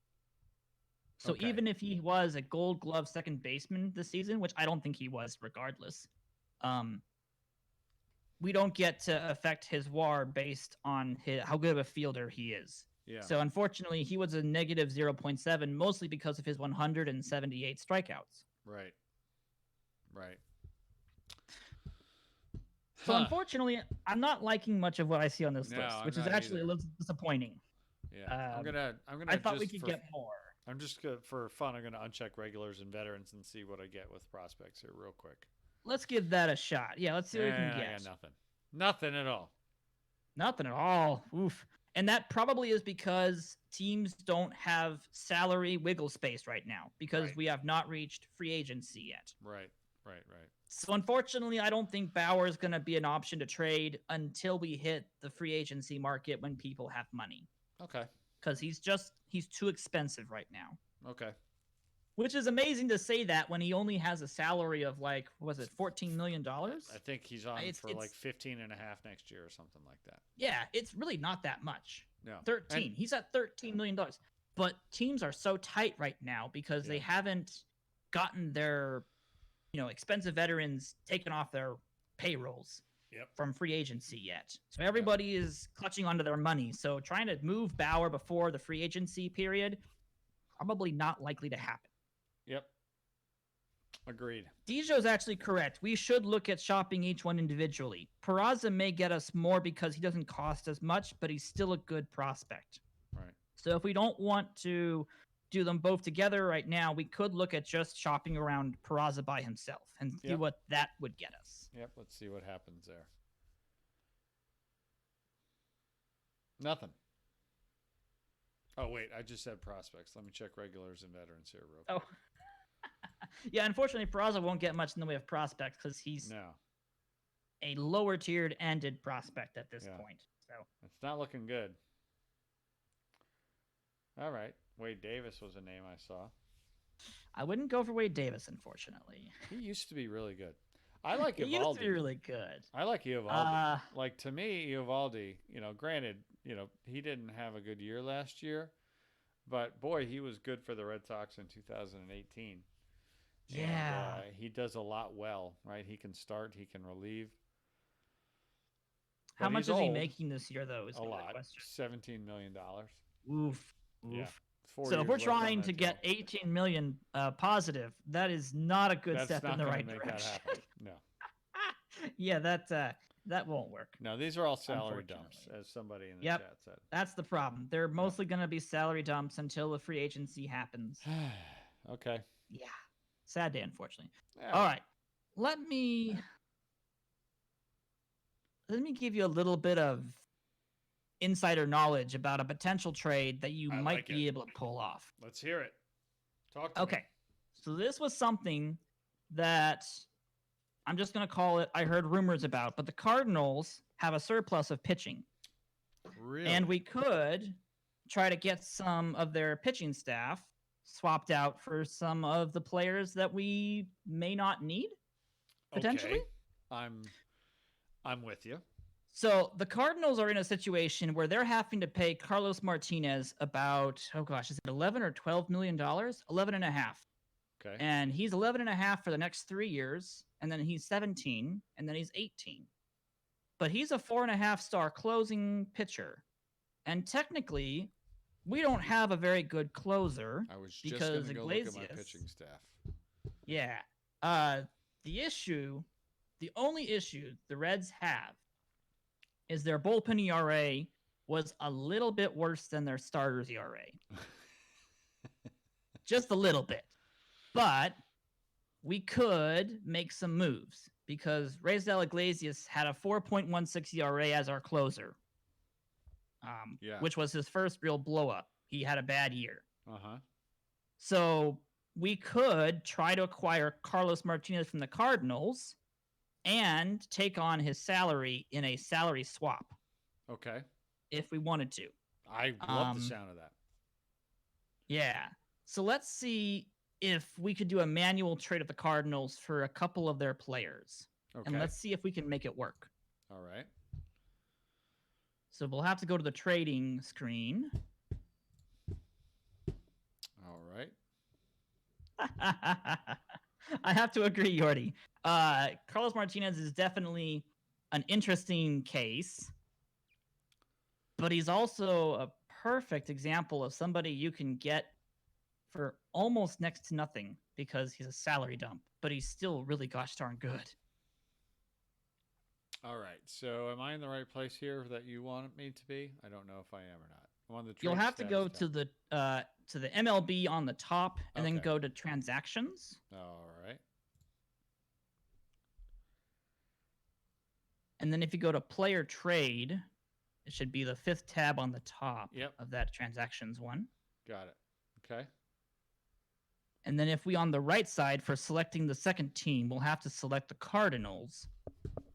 So Okay. even if he was a Gold Glove second baseman this season, which I don't think he was regardless, we don't get to affect his WAR based on how good of a fielder he is. Yeah. So unfortunately, he was a negative 0.7, mostly because of his 178 strikeouts. Right. Right. So unfortunately, I'm not liking much of what I see on this No, list, I'm which is not actually either. a little disappointing. Yeah. I'm gonna. I thought we just could for, get more. I'm just gonna, for fun. I'm gonna uncheck regulars and veterans and see what I get with prospects here, real quick. Let's give that a shot. Yeah, let's see what we can I get. got nothing. Nothing at all. Nothing at all. Oof. And that probably is because teams don't have salary wiggle space right now because Right. we have not reached free agency yet. Right. So unfortunately, I don't think Bauer is going to be an option to trade until we hit the free agency market when people have money. Okay. Because he's too expensive right now. Okay. Which is amazing to say that when he only has a salary of like, was it $14 million? I think he's on for like 15 and a half next year or something like that. Yeah, it's really not that much. No. 13. He's at $13 million. But teams are so tight right now because they haven't gotten their, expensive veterans taken off their payrolls from free agency yet. So everybody is clutching onto their money. So trying to move Bauer before the free agency period, probably not likely to happen. Yep. Agreed. Dijo's actually correct. We should look at shopping each one individually. Peraza may get us more because he doesn't cost as much, but he's still a good prospect. Right. So if we don't want to do them both together right now, we could look at just shopping around Peraza by himself and see what that would get us. Yep. Let's see what happens there. Nothing. Oh, wait. I just said prospects. Let me check regulars and veterans here real quick. Oh. Yeah, unfortunately, Peraza won't get much in the way of prospects because he's No. a lower tiered ended prospect at this point. So it's not looking good. All right. Wade Davis was a name I saw. I wouldn't go for Wade Davis, unfortunately. He used to be really good. I like He Eovaldi. used to be really good. I like Eovaldi. Like, to me, Eovaldi, granted, he didn't have a good year last year, but boy, he was good for the Red Sox in 2018. Yeah. And he does a lot well, right? He can start, he can relieve. How much is he making this year, though? Is a lot. question. $17 million. Oof. Yeah. So if we're trying to get 18 million positive, that is not a good step in the right direction. That's not going to make that happen. No. Yeah, that won't work. No, these are all salary dumps, as somebody in the chat said. That's the problem. They're mostly going to be salary dumps until the free agency happens. Okay. Yeah. Sad day, unfortunately. Yeah. All right. Let me give you a little bit of insider knowledge about a potential trade that you might be able to pull off. Let's hear it. Talk to me. So this was something that I'm just going to call it I heard rumors about, but the Cardinals have a surplus of pitching. Really? And we could try to get some of their pitching staff swapped out for some of the players that we may not need, potentially. Okay. I'm with you. So the Cardinals are in a situation where they're having to pay Carlos Martinez about, is it 11 or 12 million dollars? 11 and a half. Okay. And he's 11 and a half for the next 3 years, and then he's 17, and then he's 18. But he's a 4.5-star closing pitcher. And technically, we don't have a very good closer. I was just going to go look at my pitching staff. Yeah. The only issue the Reds have is their bullpen ERA was a little bit worse than their starters ERA. Just a little bit. But we could make some moves because Raisel Iglesias had a 4.16 ERA as our closer, which was his first real blow-up. He had a bad year. Uh-huh. So we could try to acquire Carlos Martinez from the Cardinals and take on his salary in a salary swap. Okay. If we wanted to. I love the sound of that. Yeah. So let's see if we could do a manual trade of the Cardinals for a couple of their players. Okay. And let's see if we can make it work. All right. So we'll have to go to the trading screen. All right. I have to agree, Yordi. Carlos Martinez is definitely an interesting case, but he's also a perfect example of somebody you can get for almost next to nothing because he's a salary dump, but he's still really gosh darn good. All right. So am I in the right place here that you want me to be? I don't know if I am or not. I'm on the You'll have to go to the MLB on the top and then go to transactions. All right. And then if you go to player trade, it should be the 5th tab on the top of that transactions one. Got it. Okay. And then if we on the right side for selecting the second team, we'll have to select the Cardinals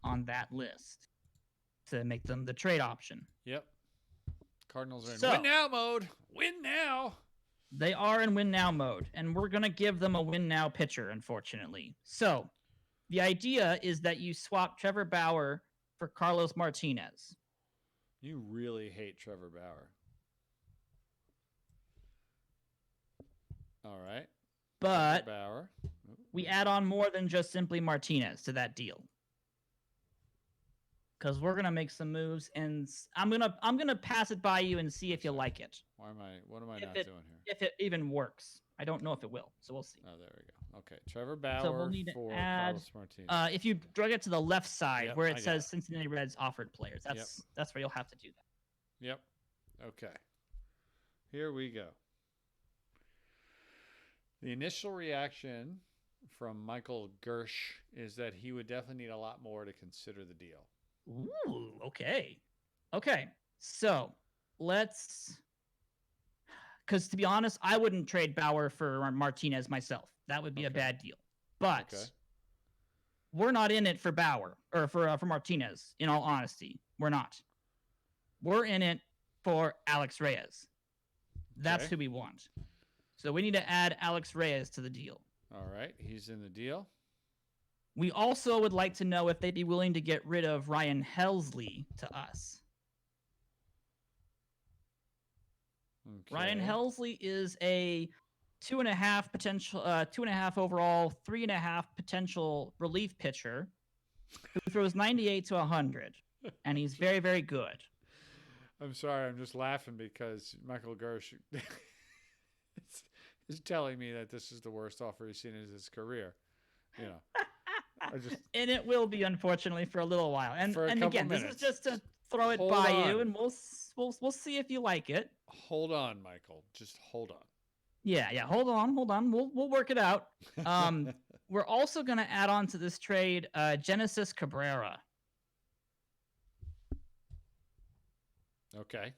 on that list to make them the trade option. Yep. Cardinals are in win now mode. Win now. They are in win now mode, and we're going to give them a win now pitcher, unfortunately. So the idea is that you swap Trevor Bauer for Carlos Martinez. You really hate Trevor Bauer. All right. But Bauer. We add on more than just simply Martinez to that deal. Because we're gonna make some moves, and I'm gonna pass it by you and see if you like it. What am I not doing here? If it even works. I don't know if it will, so we'll see. Oh, there we go. Okay, Trevor Bauer so we'll need to for add, Carlos Martinez. If you drag it to the left side where it says Cincinnati Reds offered players, that's where you'll have to do that. Yep. Okay. Here we go. The initial reaction from Michael Gersh is that he would definitely need a lot more to consider the deal. Ooh, okay. Okay. So because to be honest, I wouldn't trade Bauer for Martinez myself. That would be a bad deal. But we're not in it for Bauer or for Martinez. In all honesty, we're not. We're in it for Alex Reyes. That's who we want. So we need to add Alex Reyes to the deal. All right, he's in the deal. We also would like to know if they'd be willing to get rid of Ryan Helsley to us. Okay. Ryan Helsley is a 2.5 overall, 3.5 potential relief pitcher who throws 98 to 100, and he's very, very good. I'm sorry, I'm just laughing because Michael Gersh is telling me that this is the worst offer he's seen in his career. You know, and it will be, unfortunately, for a little while. And again, minutes. This is just to throw it by you, and we'll see if you like it. Hold on, Michael. Just hold on. Yeah. Hold on. We'll work it out. We're also going to add on to this trade Genesis Cabrera. Okay.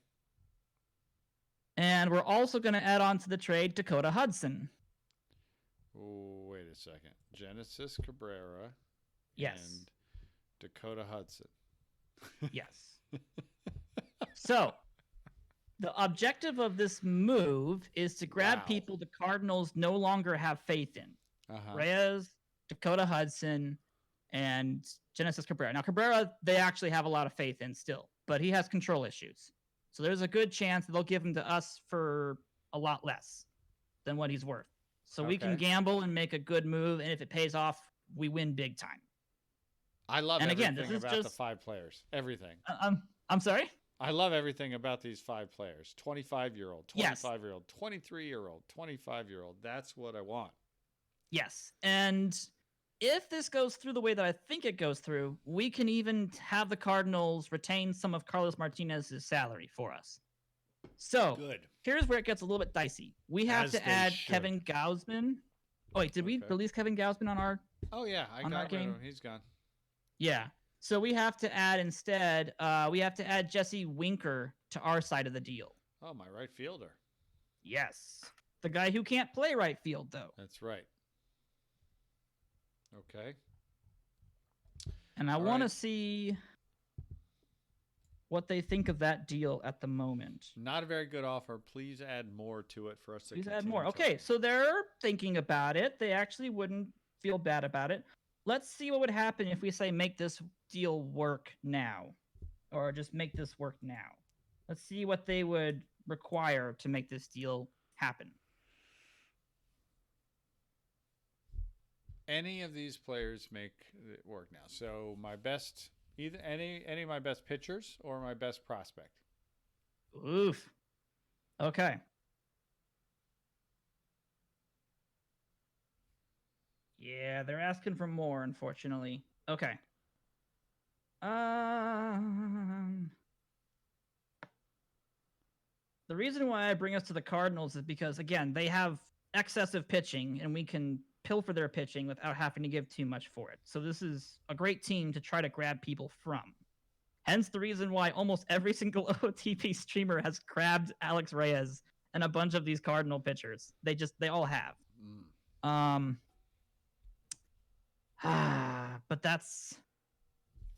And we're also going to add on to the trade Dakota Hudson. Oh, wait a second. Genesis Cabrera. Yes. And Dakota Hudson. Yes. So, the objective of this move is to grab people the Cardinals no longer have faith in. Reyes, Dakota Hudson, and Genesis Cabrera. Now, Cabrera, they actually have a lot of faith in still, but he has control issues. So there's a good chance that they'll give him to us for a lot less than what he's worth. So we can gamble and make a good move, and if it pays off, we win big time. I love everything about the 5 players. Everything. I'm sorry? I love everything about these 5 players. 25-year-old, 25-year-old, 23-year-old, 25-year-old. That's what I want. Yes. And if this goes through the way that I think it goes through, we can even have the Cardinals retain some of Carlos Martinez's salary for us. So here's where it gets a little bit dicey. We have to add Kevin Gausman. Oh, wait, did we release Kevin Gausman on our Oh, yeah. I got rid of him. He's gone. Yeah. So we have to add instead, we have to add Jesse Winker to our side of the deal. Oh, my right fielder. Yes. The guy who can't play right field, though. That's right. Okay. And I want to see what they think of that deal at the moment. Not a very good offer. Please add more to it for us to Please add more. Okay, so they're thinking about it. They actually wouldn't feel bad about it. Let's see what would happen if we say make this deal work now, or just make this work now. Let's see what they would require to make this deal happen. Any of these players make it work now. So my best, either any of my best pitchers or my best prospect. Oof. Okay. Yeah, they're asking for more, unfortunately. Okay. The reason why I bring us to the Cardinals is because, again, they have excessive pitching, and we can pilfer their pitching without having to give too much for it. So this is a great team to try to grab people from. Hence the reason why almost every single OOTP streamer has grabbed Alex Reyes and a bunch of these Cardinal pitchers. They all have. But that's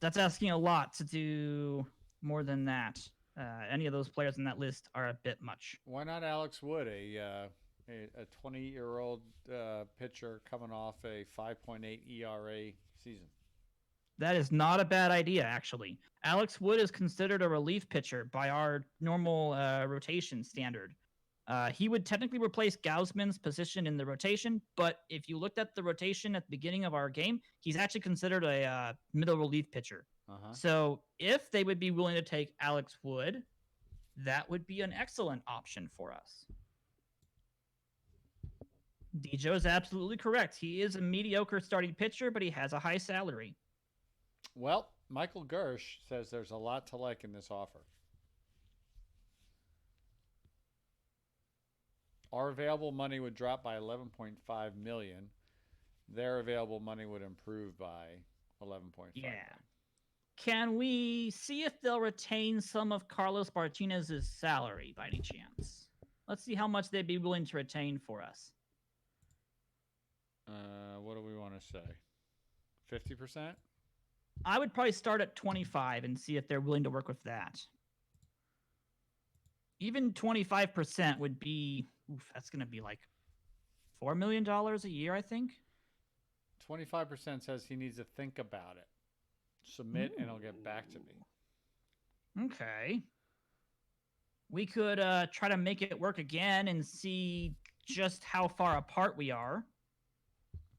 asking a lot to do more than that. Any of those players in that list are a bit much. Why not Alex Wood, a 20-year-old pitcher coming off a 5.8 ERA season? That is not a bad idea, actually. Alex Wood is considered a relief pitcher by our normal rotation standard. He would technically replace Gausman's position in the rotation, but if you looked at the rotation at the beginning of our game, he's actually considered a middle relief pitcher. So if they would be willing to take Alex Wood, that would be an excellent option for us. Dijo is absolutely correct. He is a mediocre starting pitcher, but he has a high salary. Well, Michael Gersh says there's a lot to like in this offer. Our available money would drop by $11.5 million. Their available money would improve by $11.5 million. Can we see if they'll retain some of Carlos Martinez's salary by any chance? Let's see how much they'd be willing to retain for us. What do we want to say? 50%? I would probably start at 25 and see if they're willing to work with that. Even 25% would be, that's going to be like $4 million a year, I think. 25% says he needs to think about it. Submit and he'll get back to me. Okay. We could try to make it work again and see just how far apart we are.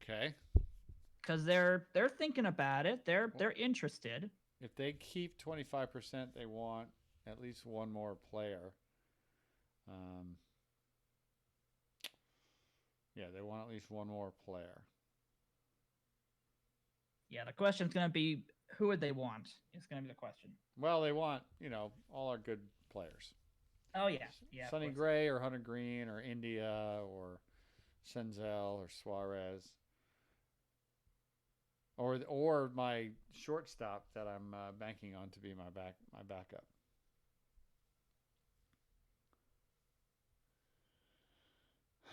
Okay. Because they're thinking about it. They're interested. If they keep 25%, they want at least one more player. Yeah, they want at least one more player. Yeah, the question's going to be, who would they want? It's going to be the question. Well, they want, all our good players. Oh, yeah. Sonny Gray or Hunter Green or India or Senzel or Suarez. Or my shortstop that I'm banking on to be my backup.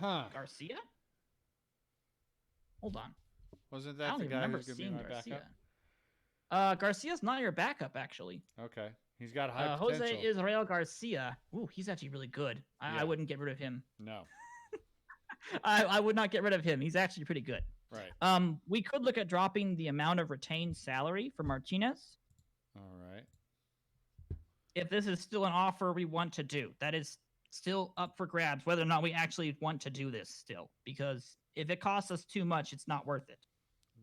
Huh. Garcia? Hold on. Wasn't that the guy who's going to be my backup? Garcia's not your backup, actually. Okay. He's got high potential. Jose Israel Garcia. Ooh, he's actually really good. I wouldn't get rid of him. No. I would not get rid of him. He's actually pretty good. Right. We could look at dropping the amount of retained salary for Martinez. All right. If this is still an offer we want to do, that is still up for grabs, whether or not we actually want to do this still. Because if it costs us too much, it's not worth it.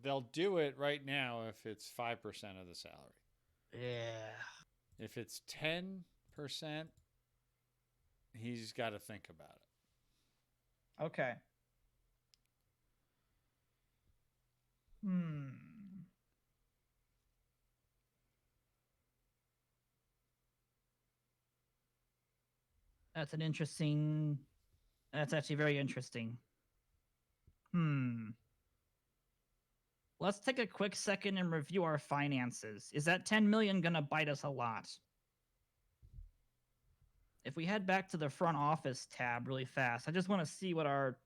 They'll do it right now if it's 5% of the salary. Yeah. If it's 10%, he's got to think about it. Okay. That's actually very interesting. Let's take a quick second and review our finances. Is that 10 million going to bite us a lot? If we head back to the front office tab really fast, I just want to see what our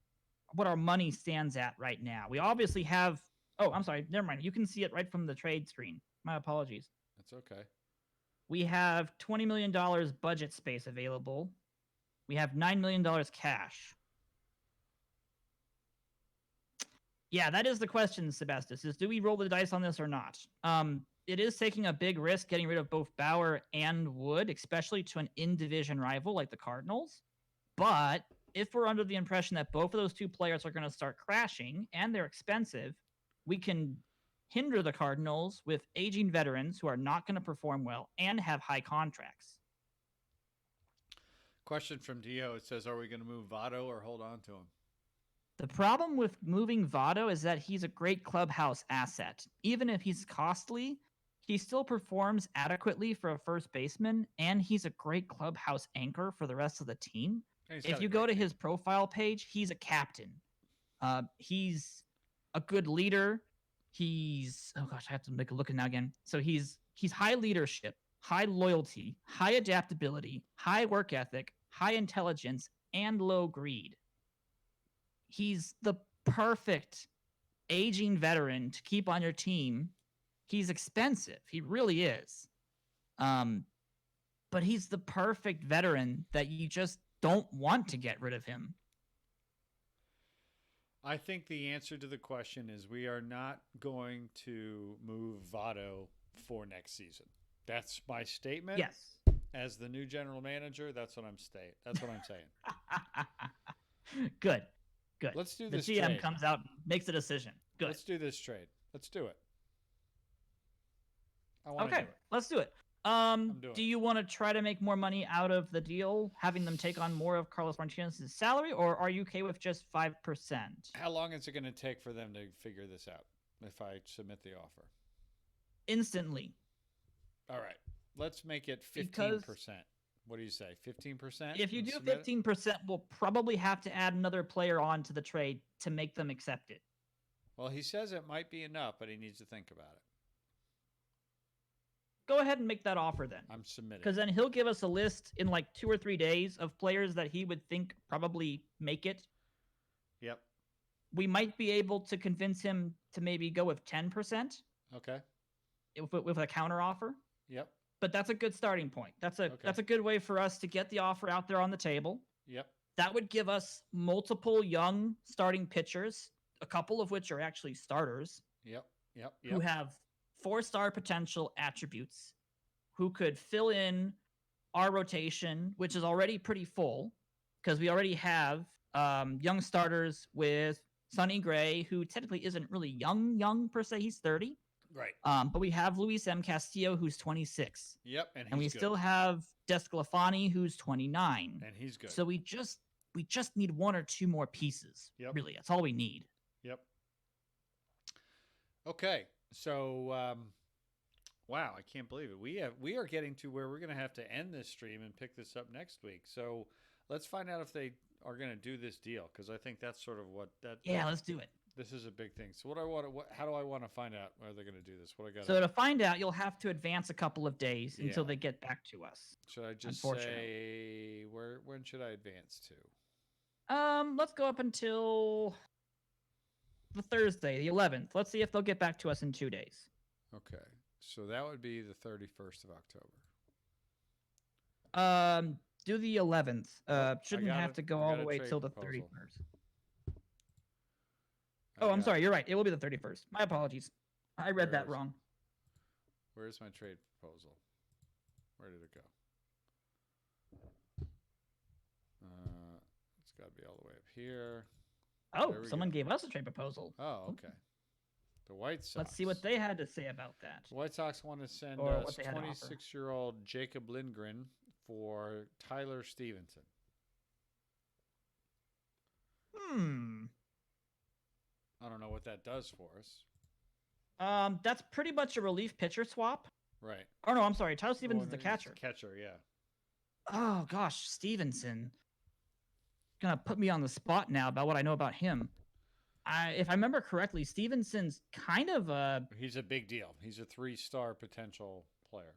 money stands at right now. We obviously have, I'm sorry, never mind. You can see it right from the trade screen. My apologies. That's okay. We have $20 million budget space available. We have $9 million cash. Yeah, that is the question, Sebastus, is do we roll the dice on this or not? It is taking a big risk getting rid of both Bauer and Wood, especially to an in-division rival like the Cardinals. But if we're under the impression that both of those two players are going to start crashing and they're expensive, we can hinder the Cardinals with aging veterans who are not going to perform well and have high contracts. Question from Dio. It says, are we going to move Votto or hold on to him? The problem with moving Votto is that he's a great clubhouse asset. Even if he's costly, he still performs adequately for a first baseman, and he's a great clubhouse anchor for the rest of the team. If you go to his profile page, he's a captain. He's a good leader. I have to make a look at now again. So he's high leadership, high loyalty, high adaptability, high work ethic, high intelligence, and low greed. He's the perfect aging veteran to keep on your team. He's expensive. He really is. But he's the perfect veteran that you just don't want to get rid of him. I think the answer to the question is we are not going to move Votto for next season. That's my statement. Yes. As the new general manager, that's what I'm saying. Good. Let's do this. The GM trade. comes out and makes a decision. Good. Let's do this trade. Let's do it. Okay, let's do it. Do you want to try to make more money out of the deal, having them take on more of Carlos Martinez's salary, or are you okay with just 5%? How long is it going to take for them to figure this out if I submit the offer? Instantly. All right. Let's make it 15%. What do you say? 15%? If you do 15%, we'll probably have to add another player on to the trade to make them accept it. Well, he says it might be enough, but he needs to think about it. go ahead and make that offer then. I'm submitting. Because then he'll give us a list in like 2 or 3 days of players that he would think probably make it. Yep. We might be able to convince him to maybe go with 10%. Okay. With a counter offer. Yep. But that's a good starting point. That's a good way for us to get the offer out there on the table. Yep. That would give us multiple young starting pitchers, a couple of which are actually starters. Yep. Who have 4-star potential attributes, who could fill in our rotation, which is already pretty full, because we already have young starters with Sonny Gray, who technically isn't really young per se. He's 30. Right. But we have Luis M. Castillo, who's 26. Yep, and we still have Desclafani, who's 29. And he's good. So we just need 1 or 2 more pieces. Yep. Really, that's all we need. Yep. Okay. So, wow, I can't believe it. We are getting to where we're going to have to end this stream and pick this up next week. So let's find out if they are going to do this deal, because I think that's sort of what that. Yeah, let's do it. This is a big thing. So how do I want to find out where they're going to do this? What I got? So to find out, you'll have to advance a couple of days until they get back to us. Should I just say when should I advance to? Let's go up until the Thursday, the 11th. Let's see if they'll get back to us in 2 days. Okay. So that would be the 31st of October. Do the 11th. Shouldn't have to go all the way till the 31st. Oh, I'm sorry. You're right. It will be the 31st. My apologies. I read that wrong. Where's my trade proposal? Where did it go? It's got to be all the way up here. Oh, someone gave us a trade proposal. Oh, okay. The White Sox. Let's see what they had to say about that. The White Sox want to send us 26-year-old Jacob Lindgren for Tyler Stevenson. I don't know what that does for us. That's pretty much a relief pitcher swap. Right. Oh, no, I'm sorry. Tyler Stevenson's the catcher. Catcher, yeah. Oh, gosh, Stevenson. Gonna put me on the spot now about what I know about him. If I remember correctly, Stevenson's kind of a... He's a big deal. He's a 3-star potential player.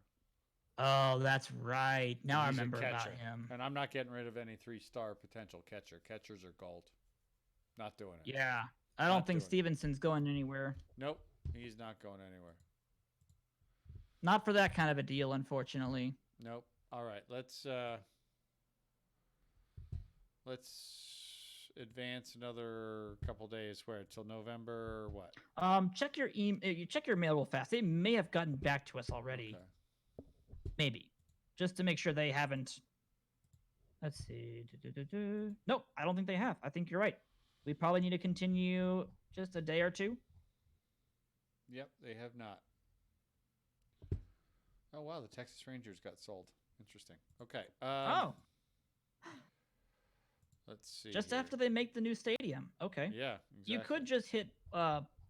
Oh, that's right. Now I remember about him. And I'm not getting rid of any 3-star potential catcher. Catchers are gold. Not doing it. Yeah. I don't think Stevenson's going anywhere. Nope. He's not going anywhere. Not for that kind of a deal, unfortunately. Nope. All right. Let's advance another couple days. Where till November or what? Check your email. You check your mail real fast. They may have gotten back to us already. Okay. Maybe, just to make sure they haven't. Let's see. Nope, I don't think they have. I think you're right. We probably need to continue just a day or 2. Yep, they have not. Oh wow, the Texas Rangers got sold. Interesting. Okay. Let's see. Just after they make the new stadium. Okay. Yeah, exactly. You could just hit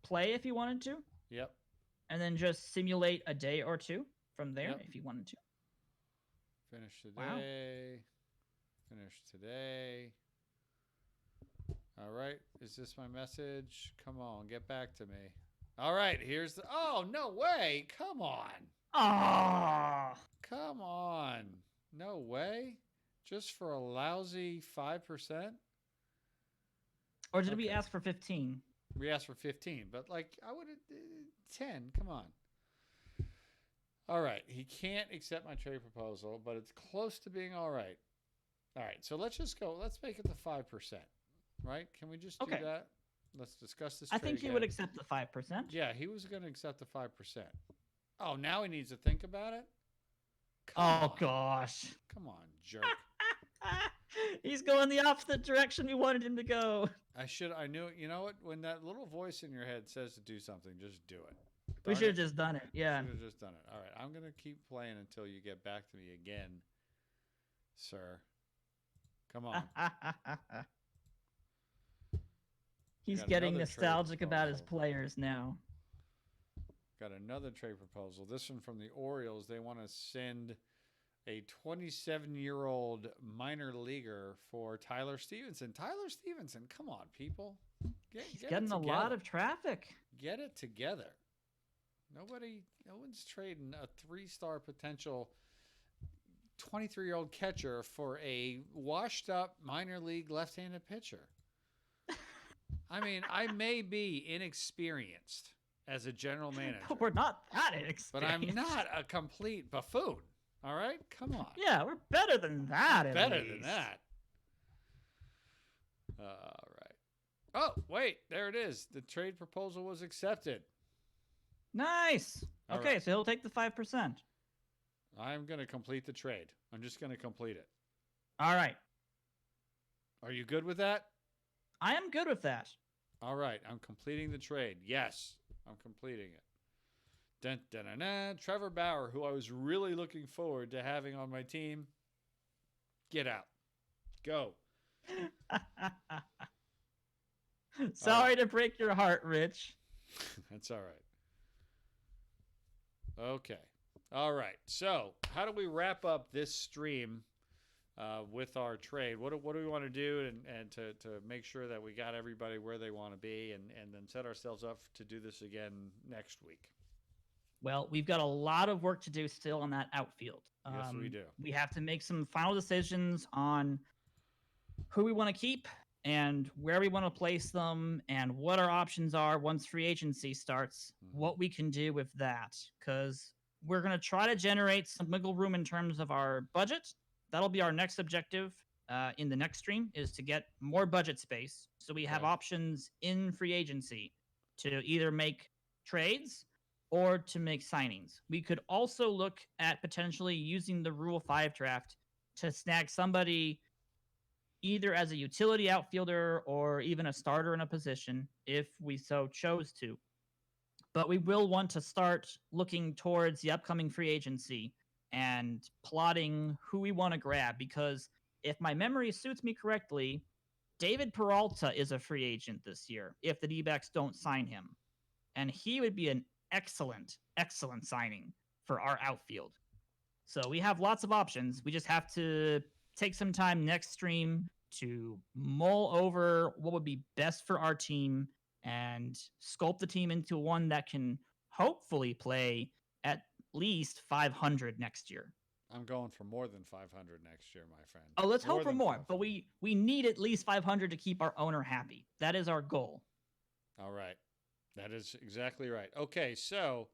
play if you wanted to. Yep. And then just simulate a day or 2 from there if you wanted to. Finish today. Wow. Finish today. All right. Is this my message? Come on, get back to me. All right. Here's the... Oh, no way. Come on. Ah. Come on. No way. Just for a lousy 5%? Or did we ask for 15? We asked for 15, but like I would have 10. Come on. All right. He can't accept my trade proposal, but it's close to being all right. All right. So let's just go. Let's make it the 5%. Right? Can we just do that? Let's discuss this. I think he would accept the 5%. Yeah, he was going to accept the 5%. Oh, now he needs to think about it? Gosh. Come on, jerk. He's going the opposite direction we wanted him to go. I knew, you know what? When that little voice in your head says to do something, just do it. We should have just done it. Yeah. Should have just done it. All right. I'm going to keep playing until you get back to me again, sir. Come on. He's getting nostalgic about his players now. Got another trade proposal. This one from the Orioles. They want to send a 27-year-old minor leaguer for Tyler Stevenson. Tyler Stevenson, come on, people. He's getting a lot of traffic. Get it together. No one's trading a 3-star potential 23-year-old catcher for a washed-up minor league left-handed pitcher. I mean, I may be inexperienced as a general manager, But we're not that but inexperienced. I'm not a complete buffoon. All right, come on. Yeah, we're better than that. At Better least. than that. All right. Oh, wait, there it is. The trade proposal was accepted. Nice. All Okay, right. so he'll take the 5%. I'm going to complete the trade. I'm just going to complete it. All right. Are you good with that? I am good with that. All right, I'm completing the trade. Yes, I'm completing it. Dun, dun, dun, dun. Trevor Bauer, who I was really looking forward to having on my team, get out. Go. Sorry to break your heart, Rich. That's all right. Okay. All right. So, how do we wrap up this stream with our trade? What do we want to do and to make sure that we got everybody where they want to be and then set ourselves up to do this again next week? Well, we've got a lot of work to do still on that outfield. Yes, we do. We have to make some final decisions on who we want to keep and where we want to place them and what our options are once free agency starts, what we can do with that. Because we're going to try to generate some wiggle room in terms of our budget. That'll be our next objective in the next stream, is to get more budget space so we have options in free agency to either make trades or to make signings. We could also look at potentially using the Rule 5 draft to snag somebody either as a utility outfielder or even a starter in a position if we so chose to. But we will want to start looking towards the upcoming free agency and plotting who we want to grab, because if my memory suits me correctly, David Peralta is a free agent this year if the D-backs don't sign him. And he would be an excellent signing for our outfield. So we have lots of options. We just have to take some time next stream to mull over what would be best for our team and sculpt the team into one that can hopefully play at least 500 next year. I'm going for more than 500 next year, my friend. Oh, let's hope for more. But we need at least 500 to keep our owner happy. That is our goal. All right. That is exactly right. Okay, so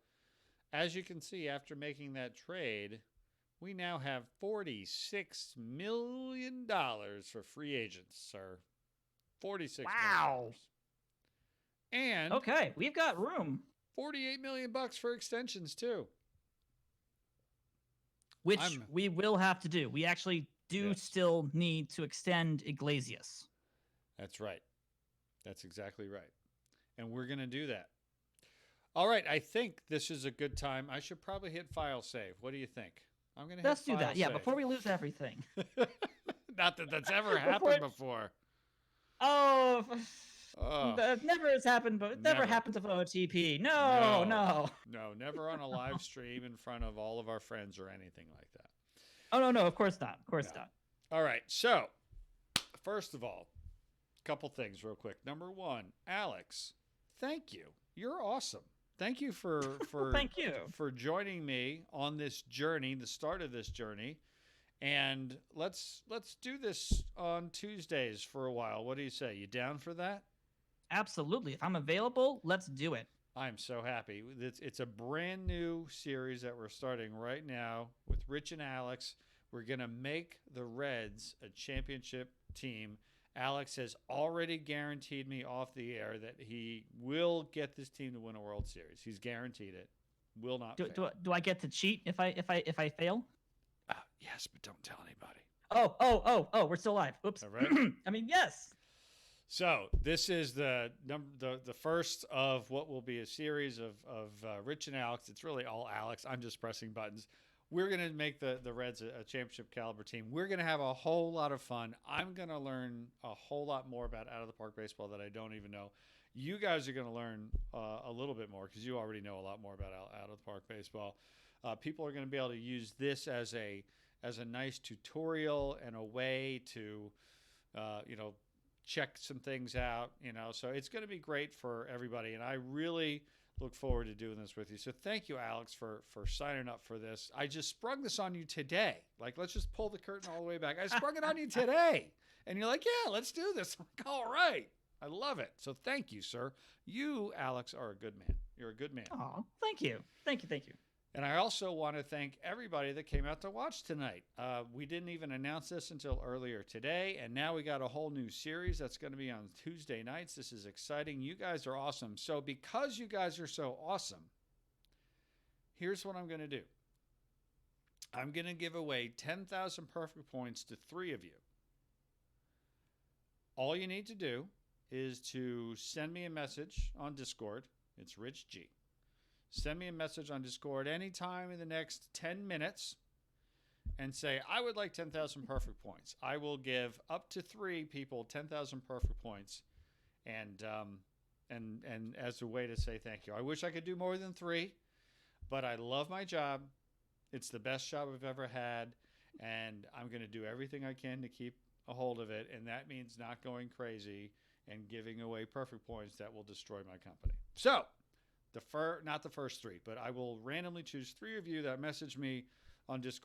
as you can see, after making that trade, we now have $46 million for free agents, sir. $46 million. And okay, we've got room. $48 million for extensions too. Which we will have to do. We actually do still need to extend Iglesias. That's right. That's exactly right. And we're going to do that. All right. I think this is a good time. I should probably hit file save. What do you think? I'm going to Let's do that. Yeah, before we lose everything. Not that that's ever happened before. Oh, that never has happened, but it never happens with OOTP. No. No, never on a live stream in front of all of our friends or anything like that. Oh, no, of course not. Of course not. All right. So, first of all, a couple things real quick. Number one, Alex, thank you. You're awesome. Thank you for thank you for joining me on this journey, the start of this journey. And let's do this on Tuesdays for a while. What do you say? You down for that? Absolutely. If I'm available, let's do it. I'm so happy. It's a brand new series that we're starting right now with Rich and Alex. We're going to make the Reds a championship team. Alex has already guaranteed me off the air that he will get this team to win a World Series. He's guaranteed it. Will not fail. Do I get to cheat if I fail? Yes, but don't tell anybody. Oh, we're still alive. Oops. All right. I mean, yes. So this is the first of what will be a series of Rich and Alex. It's really all Alex. I'm just pressing buttons. We're going to make the Reds a championship caliber team. We're going to have a whole lot of fun. I'm going to learn a whole lot more about out of the park baseball that I don't even know. You guys are going to learn a little bit more because you already know a lot more about out of the park baseball. People are going to be able to use this as a nice tutorial and a way to check some things out, so it's going to be great for everybody. And I really look forward to doing this with you. So thank you, Alex, for signing up for this. I just sprung this on you today. Like, let's just pull the curtain all the way back. I sprung it on you today. And you're like, yeah, let's do this. I'm like, all right. I love it. So thank you, sir. You, Alex, are a good man. You're a good man. Oh, thank you. Thank you. Thank you. And I also want to thank everybody that came out to watch tonight. We didn't even announce this until earlier today, and now we got a whole new series that's going to be on Tuesday nights. This is exciting. You guys are awesome. So because you guys are so awesome, here's what I'm going to do. I'm going to give away 10,000 perfect points to 3 of you. All you need to do is to send me a message on Discord. It's Rich G. Send me a message on Discord anytime in the next 10 minutes and say, I would like 10,000 perfect points. I will give up to 3 people 10,000 perfect points and as a way to say thank you. I wish I could do more than 3, but I love my job. It's the best job I've ever had, and I'm going to do everything I can to keep a hold of it, and that means not going crazy and giving away perfect points that will destroy my company. So, not the first 3, but I will randomly choose 3 of you that message me on Discord